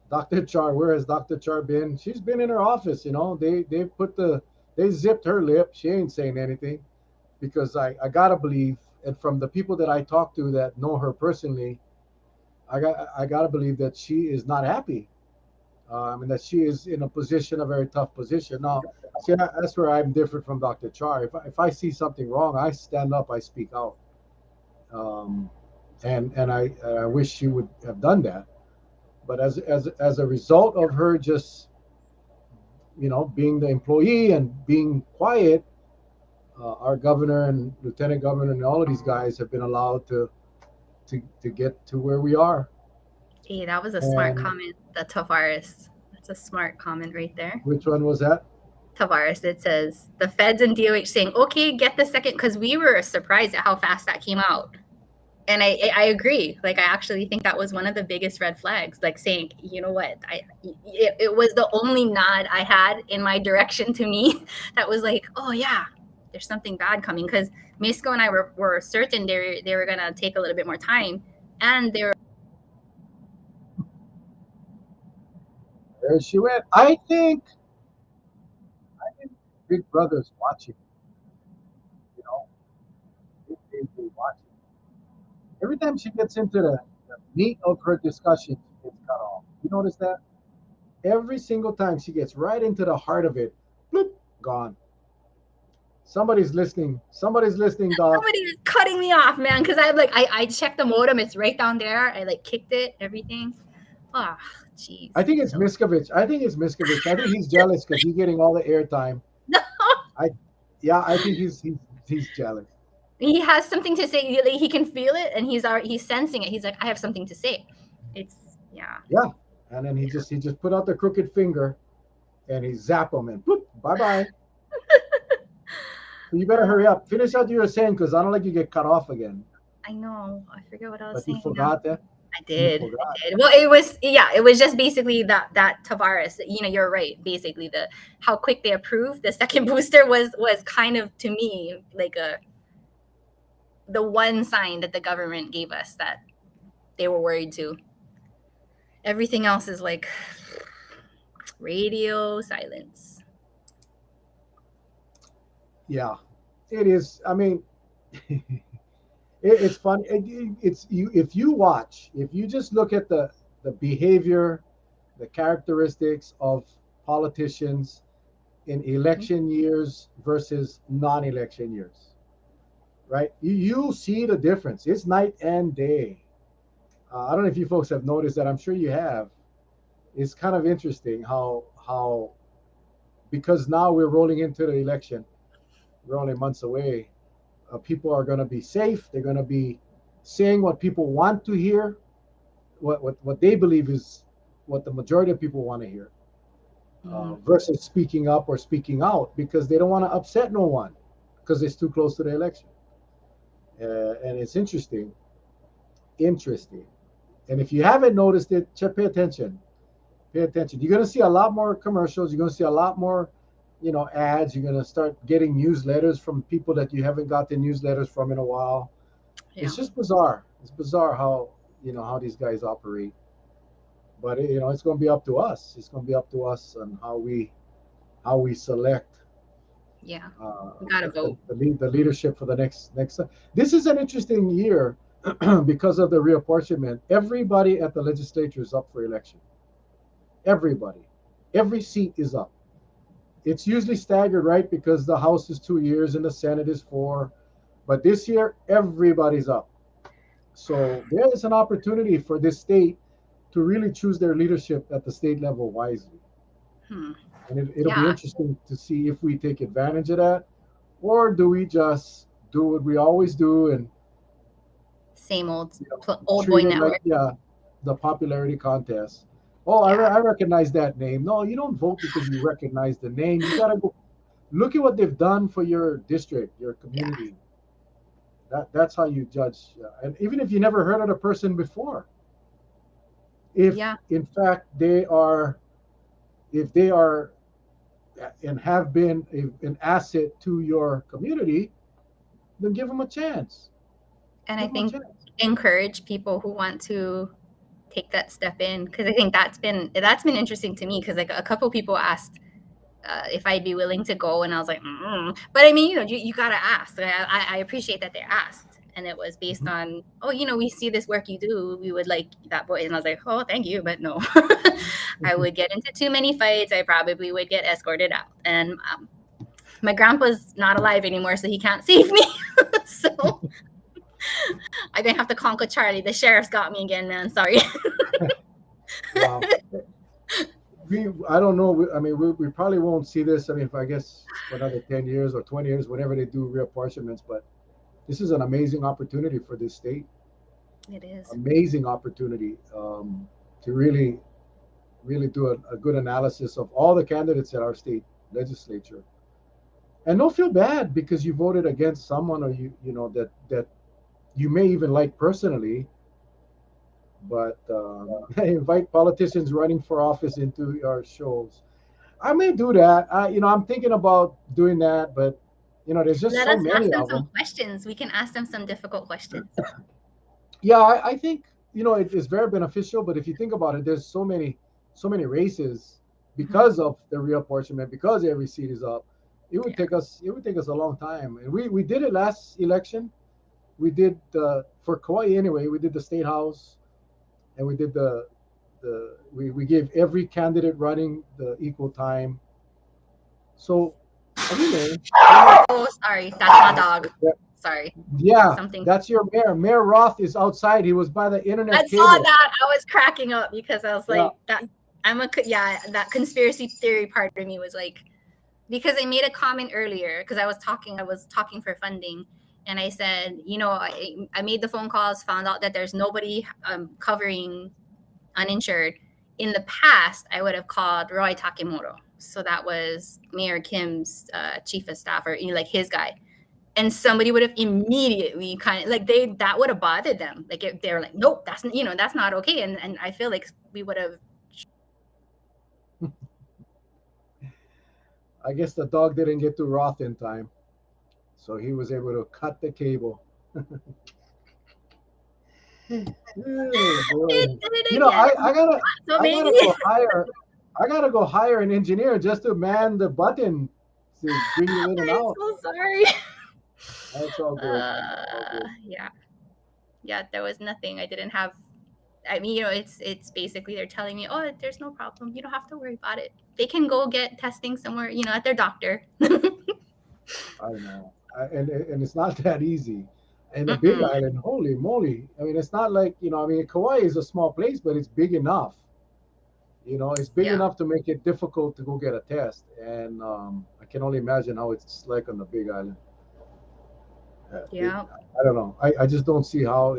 A: Dr. Char, where has Dr. Char been? She's been in her office. They zipped her lip. She ain't saying anything because I gotta believe, and from the people that I talk to that know her personally, I gotta believe that she is not happy, and that she is in a position, a very tough position. Now, see, that's where I'm different from Dr. Char. If I see something wrong, I stand up, I speak out, um, and I wish she would have done that. But as a result of her just being the employee and being quiet, our governor and lieutenant governor and all of these guys have been allowed to get to where we are.
B: Hey, that was a smart
A: And
B: comment, the Tavares. That's a smart comment right there.
A: which one was that?
B: Tavares, it says the feds and DOH saying, okay, get the second, because we were surprised at how fast that came out. And I agree. Like, I actually think that was one of the biggest red flags. Like saying, you know what, it was the only nod I had in my direction to me that was like, oh yeah, there's something bad coming. Because Misco and I were certain they were gonna take a little bit more time, and they were.
A: There she went. I think Big Brother's watching. You know, they watching. Every time she gets into the meat of her discussion, she gets cut off. You notice that? Every single time she gets right into the heart of it, bloop, gone. Somebody's listening. Somebody's listening, dog.
B: Somebody was cutting me off, man, because I checked the modem. It's right down there. I like kicked it, everything. Oh, jeez.
A: I think it's
B: So
A: Miscovich. I think it's Miscovich. I think he's jealous because he's getting all the airtime.
B: no,
A: I Yeah, I think he's jealous.
B: he has something to say. He can feel it, and he's sensing it. He's like, I have something to say. It's yeah.
A: Yeah. And then he just put out the crooked finger and he zap him and bloop, bye bye. So you better hurry up. Finish out what you were saying because I don't like you get cut off again.
B: I know. I forget what I was
A: But you
B: saying now.
A: forgot that.
B: I
A: You
B: did.
A: forgot.
B: I did. Well, it was just basically that Tavares. You're right. Basically, how quick they approved the second booster was kind of, to me, like the one sign that the government gave us that they were worried too. Everything else is like radio silence.
A: Yeah, it is. I mean, it's fun. It's you if you just look at the behavior, the characteristics of politicians in election years versus non-election years, right? You see the difference. It's night and day. I don't know if you folks have noticed that. I'm sure you have. It's kind of interesting how because now we're rolling into the election. We're only months away. People are going to be safe. They're going to be saying what people want to hear, what they believe is what the majority of people want to hear, versus speaking up or speaking out because they don't want to upset no one because it's too close to the election. And it's interesting. And if you haven't noticed it, pay attention. Pay attention. You're going to see a lot more commercials. You're going to see a lot more, ads. You're going to start getting newsletters from people that you haven't gotten newsletters from in a while.
B: Yeah.
A: It's just bizarre. It's bizarre how these guys operate. But it's going to be up to us. It's going to be up to us on how we select.
B: Yeah, we gotta vote.
A: The leadership for the next. This is an interesting year because of the reapportionment. Everybody at the legislature is up for election. Everybody, every seat is up. It's usually staggered, right? Because the House is 2 years and the Senate is 4. But this year, everybody's up. So there is an opportunity for this state to really choose their leadership at the state level wisely. And it'll be
B: Yeah,
A: interesting to see if we take advantage of that, or do we just do what we always do and
B: same old boy
A: treat it like,
B: network.
A: yeah, the popularity contest. Oh,
B: Yeah,
A: I recognize that name. No, you don't vote because you recognize the name. You gotta go look at what they've done for your district, your
B: yeah,
A: community. That's how you judge. And even if you never heard of the person before, If
B: Yeah.
A: in fact they are, if they are and have been an asset to your community, then give them a chance.
B: And I
A: Give them a
B: think
A: chance.
B: encourage people who want to take that step in, because I think that's been interesting to me, because like a couple people asked if I'd be willing to go, and I was like, but I mean, you gotta ask. I appreciate that they asked, and it was based
A: Mhm.
B: on, oh, we see this work you do, we would like that boy, and I was like, oh, thank you, but no. I would get into too many fights. I probably would get escorted out, and my grandpa's not alive anymore, so he can't save me. So I'm gonna have to conquer Charlie. The sheriff's got me again, man. Sorry.
A: Wow. I don't know. I mean, we probably won't see this. I mean, if I guess for another 10 years or 20 years, whenever they do reapportionments, but this is an amazing opportunity for this state.
B: It is.
A: Amazing opportunity to really, really do a good analysis of all the candidates at our state legislature. And don't feel bad because you voted against someone or that you may even like personally, but invite politicians running for office into our shows. I may do that. I'm thinking about doing that, but there's just
B: Let
A: so
B: us ask
A: many
B: them
A: of
B: some
A: them.
B: questions. We can ask them some difficult questions.
A: Yeah, I think it is very beneficial. But if you think about it, there's so many races
B: Mhm.
A: because of the reapportionment, because every seat is up.
B: Yeah.
A: It would take us a long time, and we did it last election. We did for Kauai anyway. We did the state house, and we did we gave every candidate running the equal time. So we may.
B: Oh, sorry. That's my dog.
A: Yeah,
B: Sorry.
A: yeah,
B: Something.
A: that's your mayor. Mayor Roth is outside. He was by the
B: I
A: internet
B: saw
A: cable.
B: that. I was cracking up because I was
A: Yeah.
B: like, that. Yeah, that conspiracy theory part of me was like, because I made a comment earlier because I was talking for funding, and I said, I made the phone calls, found out that there's nobody covering uninsured. In the past, I would have called Roy Takemoto. So that was Mayor Kim's chief of staff, or like his guy. And somebody would have immediately kind of like that would have bothered them. Like they were like, nope, that's not okay. And I feel like we would have.
A: I guess the dog didn't get to Roth in time, so he was able to cut the cable. Oh
B: It
A: boy!
B: did it again. So
A: I
B: maybe
A: gotta go hire, an engineer just to man the button to bring you in and
B: I'm
A: out.
B: so sorry.
A: That's all good. All good.
B: Yeah, yeah. There was nothing. I didn't have. I mean, it's basically they're telling me, oh, there's no problem. You don't have to worry about it. They can go get testing somewhere, at their doctor.
A: I know, and it's not that easy. And the Big
B: Mm-mm.
A: Island, holy moly! I mean, it's not like I mean, Kauai is a small place, but it's big enough. It's big
B: Yeah,
A: enough to make it difficult to go get a test. And I can only imagine how it's like on the Big Island.
B: yeah.
A: I don't know. I just don't see how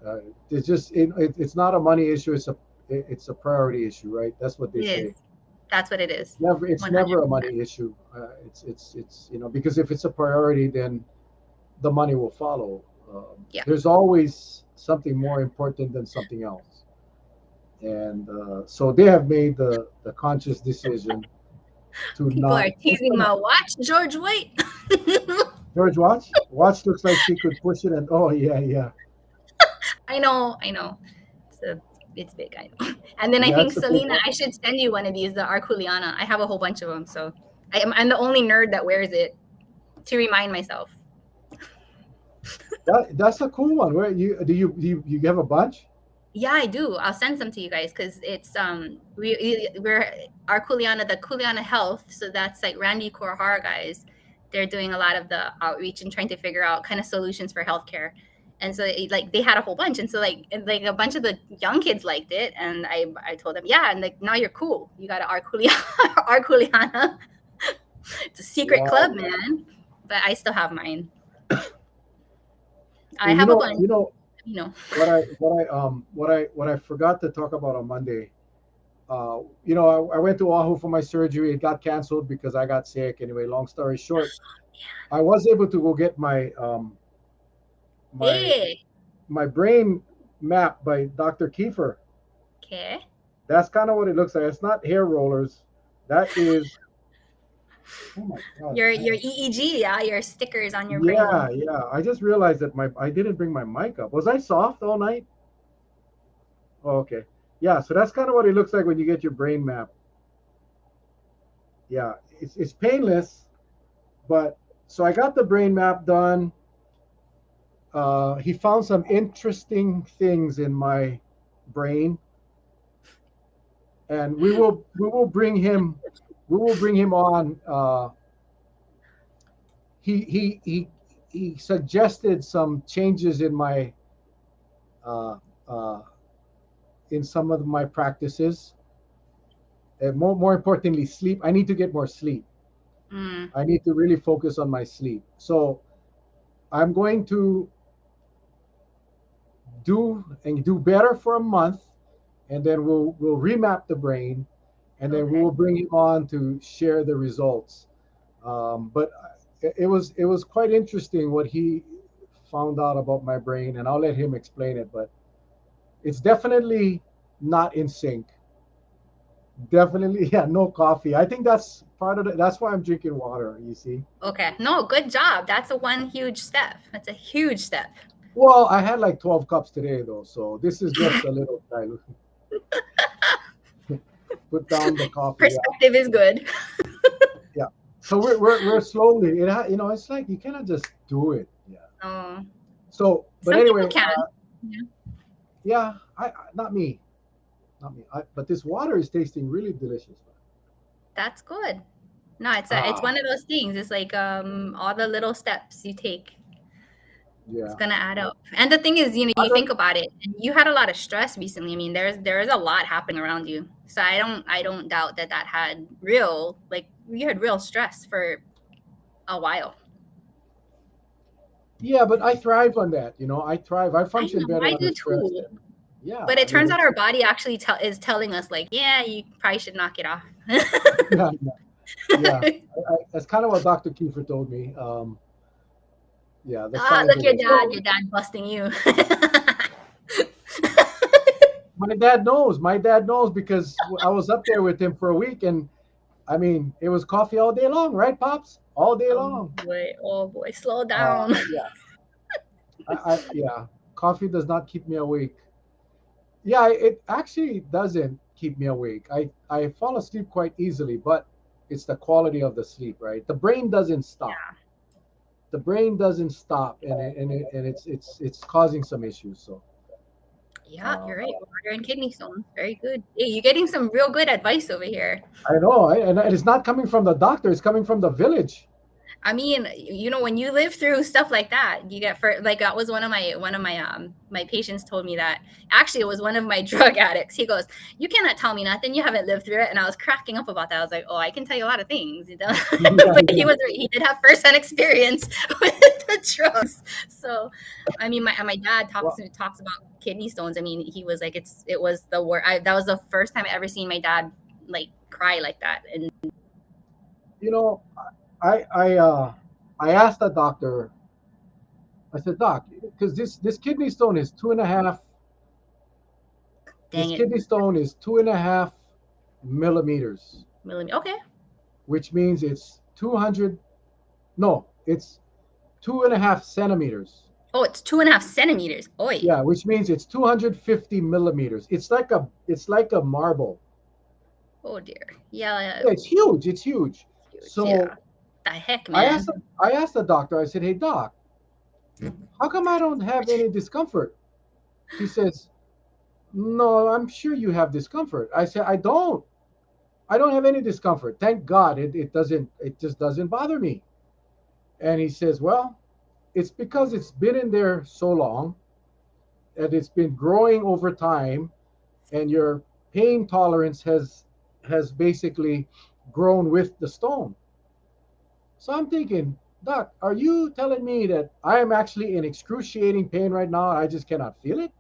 A: uh, it's just it's not a money issue. It's a priority issue, right? That's what they
B: It
A: say.
B: is. That's what it is.
A: It's never a
B: 100%.
A: money issue. It's because if it's a priority, then the money will follow.
B: Yeah.
A: There's always something more important than something else, and so they have made the conscious decision to
B: People
A: not
B: are
A: push
B: teasing
A: the
B: my
A: money.
B: watch, George. Wait.
A: George Watch looks like she could push it, and oh yeah, yeah,
B: I know. I know. It's a, it's big. I know. And then I
A: yeah,
B: think
A: it's a big
B: Selena,
A: one.
B: I should send you one of these, the Arculiana. I have a whole bunch of them, so I'm the only nerd that wears it to remind myself.
A: That's a cool one. Where you have a bunch?
B: Yeah, I do. I'll send some to you guys because it's we're our Kuleana, the Kuleana Health. So that's like Randy Korhara guys. They're doing a lot of the outreach and trying to figure out kind of solutions for healthcare. And so like they had a whole bunch, and so like a bunch of the young kids liked it, and I told them, yeah, and like now you're cool. You got an Arculiana, Arculiana. It's a secret club,
A: Wow.
B: man. But I still have mine. I
A: Well,
B: have a bunch, you know.
A: what I forgot to talk about on Monday. I went to Oahu for my surgery. It got canceled because I got sick. Anyway, long story short, I was able to go get my
B: Hey,
A: my brain map by Dr. Kiefer.
B: Okay.
A: That's kind of what it looks like. It's not hair rollers. That is, oh my God.
B: Your EEG, yeah, your stickers on your
A: Yeah,
B: brain.
A: yeah. I just realized that I didn't bring my mic up. Was I soft all night? Oh, okay. Yeah, so that's kind of what it looks like when you get your brain map. Yeah, it's painless, but so I got the brain map done. He found some interesting things in my brain, and we will bring him on. He suggested some changes uh, uh, in some of my practices. And more importantly, sleep. I need to get more sleep.
B: Mm,
A: I need to really focus on my sleep. So I'm going to do better for a month, and then we'll remap the brain, and then we
B: okay.
A: will bring him on to share the results. But it was quite interesting what he found out about my brain, and I'll let him explain it. But it's definitely not in sync. Definitely, yeah, no coffee. I think that's part of it. That's why I'm drinking water. You see.
B: Okay. No, good job. That's a one huge step. That's a huge step.
A: Well, I had like 12 cups today, though, so this is just a little dilute. Put down the coffee. Yeah,
B: Perspective is good.
A: yeah. So we're slowly. It's like you cannot just do it. Yeah.
B: Oh,
A: So, but
B: some people
A: anyway,
B: can. Yeah,
A: yeah. Not me, not me. But this water is tasting really delicious.
B: that's good. No, it's
A: Ah,
B: one of those things. It's like all the little steps you take, it's
A: yeah.
B: gonna add up. And the thing is, you think about it, and you had a lot of stress recently. I mean, there's a lot happening around you. So I don't doubt that had real, like, you had real stress for a while.
A: Yeah, but I thrive on that. I thrive. I
B: I
A: function
B: know,
A: better
B: I
A: under
B: do
A: stress.
B: too.
A: Yeah,
B: But
A: I
B: it
A: mean,
B: turns out our body actually is telling us, like, yeah, you probably should knock it off.
A: yeah, yeah, yeah. That's kind of what Dr. Kiefer told me. Yeah, the
B: Ah,
A: signs
B: look,
A: are there. So
B: your dad busting you.
A: my dad knows. My dad knows because I was up there with him for a week, and I mean, it was coffee all day long, right, pops? All day long.
B: Oh boy, slow down.
A: Yeah, yeah. Coffee does not keep me awake. Yeah, it actually doesn't keep me awake. I fall asleep quite easily, but it's the quality of the sleep, right? The brain doesn't stop. The brain doesn't stop, and it's causing some issues. So,
B: Yeah,
A: uh,
B: you're right. Water and kidney stones, very good. Hey, you're getting some real good advice over here.
A: I know, and it's not coming from the doctor; it's coming from the village.
B: I mean, when you live through stuff like that, you get for like that was one of my patients told me that actually it was one of my drug addicts. He goes, "You cannot tell me nothing. You haven't lived through it." And I was cracking up about that. I was like, "Oh, I can tell you a lot of things,"
A: Yeah,
B: but
A: yeah.
B: he did have firsthand experience with the drugs. So, I mean, my dad
A: Well,
B: talks about kidney stones. I mean, he was like, it was the worst. That was the first time I ever seen my dad like cry like that. And
A: you know, I I uh I asked the doctor. I said, Doc, because this kidney stone is two and a half. This
B: dang it,
A: kidney stone is 2.5 millimeters,
B: millimeter. Okay.
A: which means it's 200. No, it's 2.5 centimeters.
B: Oh, it's 2.5 centimeters. Oi.
A: Yeah, which means it's 250 millimeters. It's like a marble.
B: Oh dear. Yeah,
A: Yeah, it's huge. It's huge.
B: huge.
A: So
B: Yeah. The heck,
A: I asked
B: man.
A: I asked the doctor. I said, "Hey, doc, how come I don't have any discomfort?" He says, "No, I'm sure you have discomfort." I said, "I don't. I don't have any discomfort. Thank God. It doesn't. It just doesn't bother me." And he says, "Well, it's because it's been in there so long, and it's been growing over time, and your pain tolerance has basically grown with the stone." So I'm thinking, Doc, are you telling me that I am actually in excruciating pain right now? I just cannot feel it?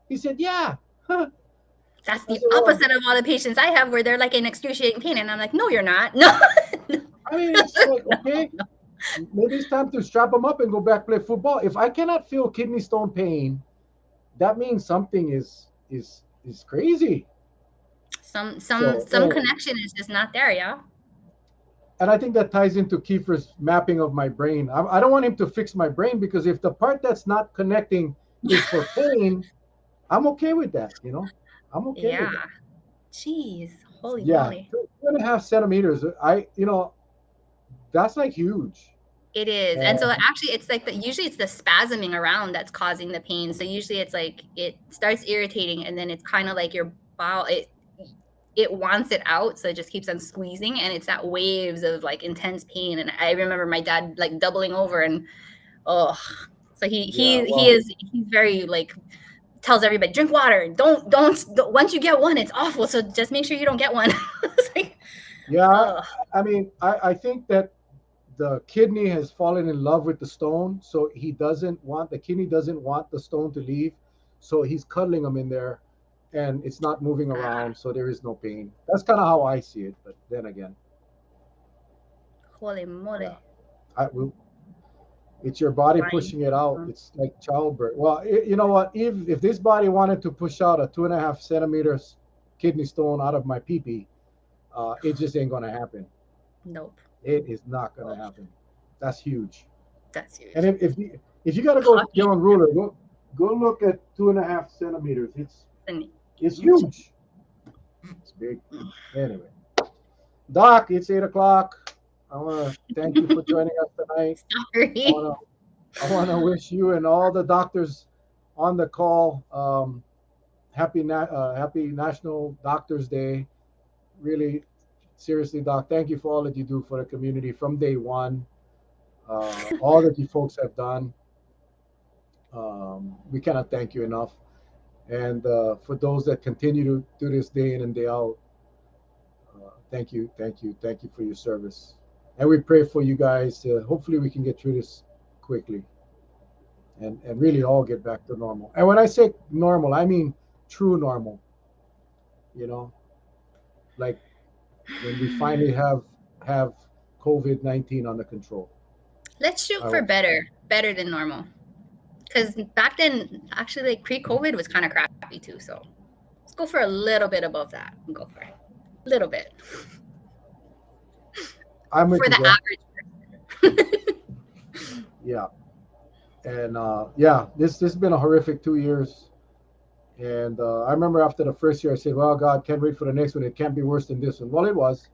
A: He said, Yeah. I
B: That's the
A: said, Well,
B: opposite of all the patients I have where they're like in excruciating pain. And I'm like, no, you're not. No.
A: I mean, it's like, okay, maybe it's time to strap them up and go back play football. If I cannot feel kidney stone pain, that means something is is crazy. So
B: Some connection is just not there, yeah.
A: and I think that ties into Kiefer's mapping of my brain. I don't want him to fix my brain because if the part that's not connecting is for pain, I'm okay with that. I'm okay with
B: Yeah.
A: that.
B: Jeez, holy
A: Yeah,
B: moly.
A: 2.5 centimeters. That's like huge.
B: It is. And so
A: And
B: actually it's like usually it's the spasming around that's causing the pain. So usually it's like it starts irritating and then it's kind of like your bowel it wants it out, so it just keeps on squeezing and it's that waves of like intense pain. And I remember my dad like doubling over and oh, so
A: yeah,
B: he's very like tells everybody drink water. Don't once you get one, it's awful. So just make sure you don't get one. It's like,
A: yeah.
B: oh,
A: I mean, I think that the kidney has fallen in love with the stone, so the kidney doesn't want the stone to leave, so he's cuddling them in there, and it's not moving
B: ah,
A: around, so there is no pain. That's kind of how I see it. But then again,
B: holy
A: yeah,
B: moly.
A: I will. It's your body
B: Fine.
A: pushing it out. It's like childbirth. Well, you know what? If this body wanted to push out a 2.5 centimeters kidney stone out of my pee pee, it just ain't gonna happen.
B: Nope.
A: It is not gonna
B: Nope.
A: happen. That's huge.
B: That's
A: And
B: huge.
A: if you gotta go get
B: Coffee
A: on ruler, go look at 2.5 centimeters.
B: and
A: It's
B: huge.
A: huge. It's big. Anyway, Doc, it's 8 o'clock. I want to thank you for joining us tonight. I
B: Sorry.
A: want to I want to wish you and all the doctors on the call happy National Doctors Day. Really, seriously, Doc, thank you for all that you do for the community from day one. All that you folks have done. We cannot thank you enough. And for those that continue to do this day in and day out, thank you, thank you, thank you for your service. And we pray for you guys. Hopefully, we can get through this quickly and really all get back to normal. And when I say normal, I mean true normal. You know, like when we finally have COVID-19 under control.
B: Let's shoot
A: I
B: for
A: hope so.
B: better than normal. Because back then, actually, like pre-COVID was kind of crappy too. So let's go for a little bit above that. Go for it, a little bit
A: I'm with
B: for
A: you,
B: the
A: girl.
B: average.
A: Yeah, and yeah, this has been a horrific 2 years. And I remember after the first year, I said, "Well, God, can't wait for the next one. It can't be worse than this one." Well, it was.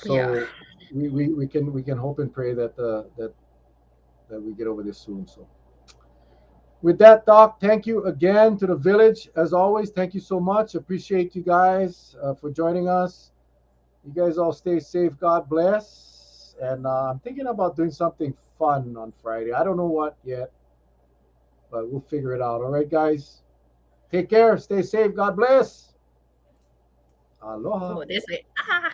B: Yeah.
A: So we can hope and pray that we get over this soon. So with that, Doc, thank you again to the village. As always, thank you so much. Appreciate you guys for joining us. You guys all stay safe. God bless. And I'm thinking about doing something fun on Friday. I don't know what yet, but we'll figure it out. All right, guys. Take care. Stay safe. God bless. Aloha.
B: Oh, this way. Ah.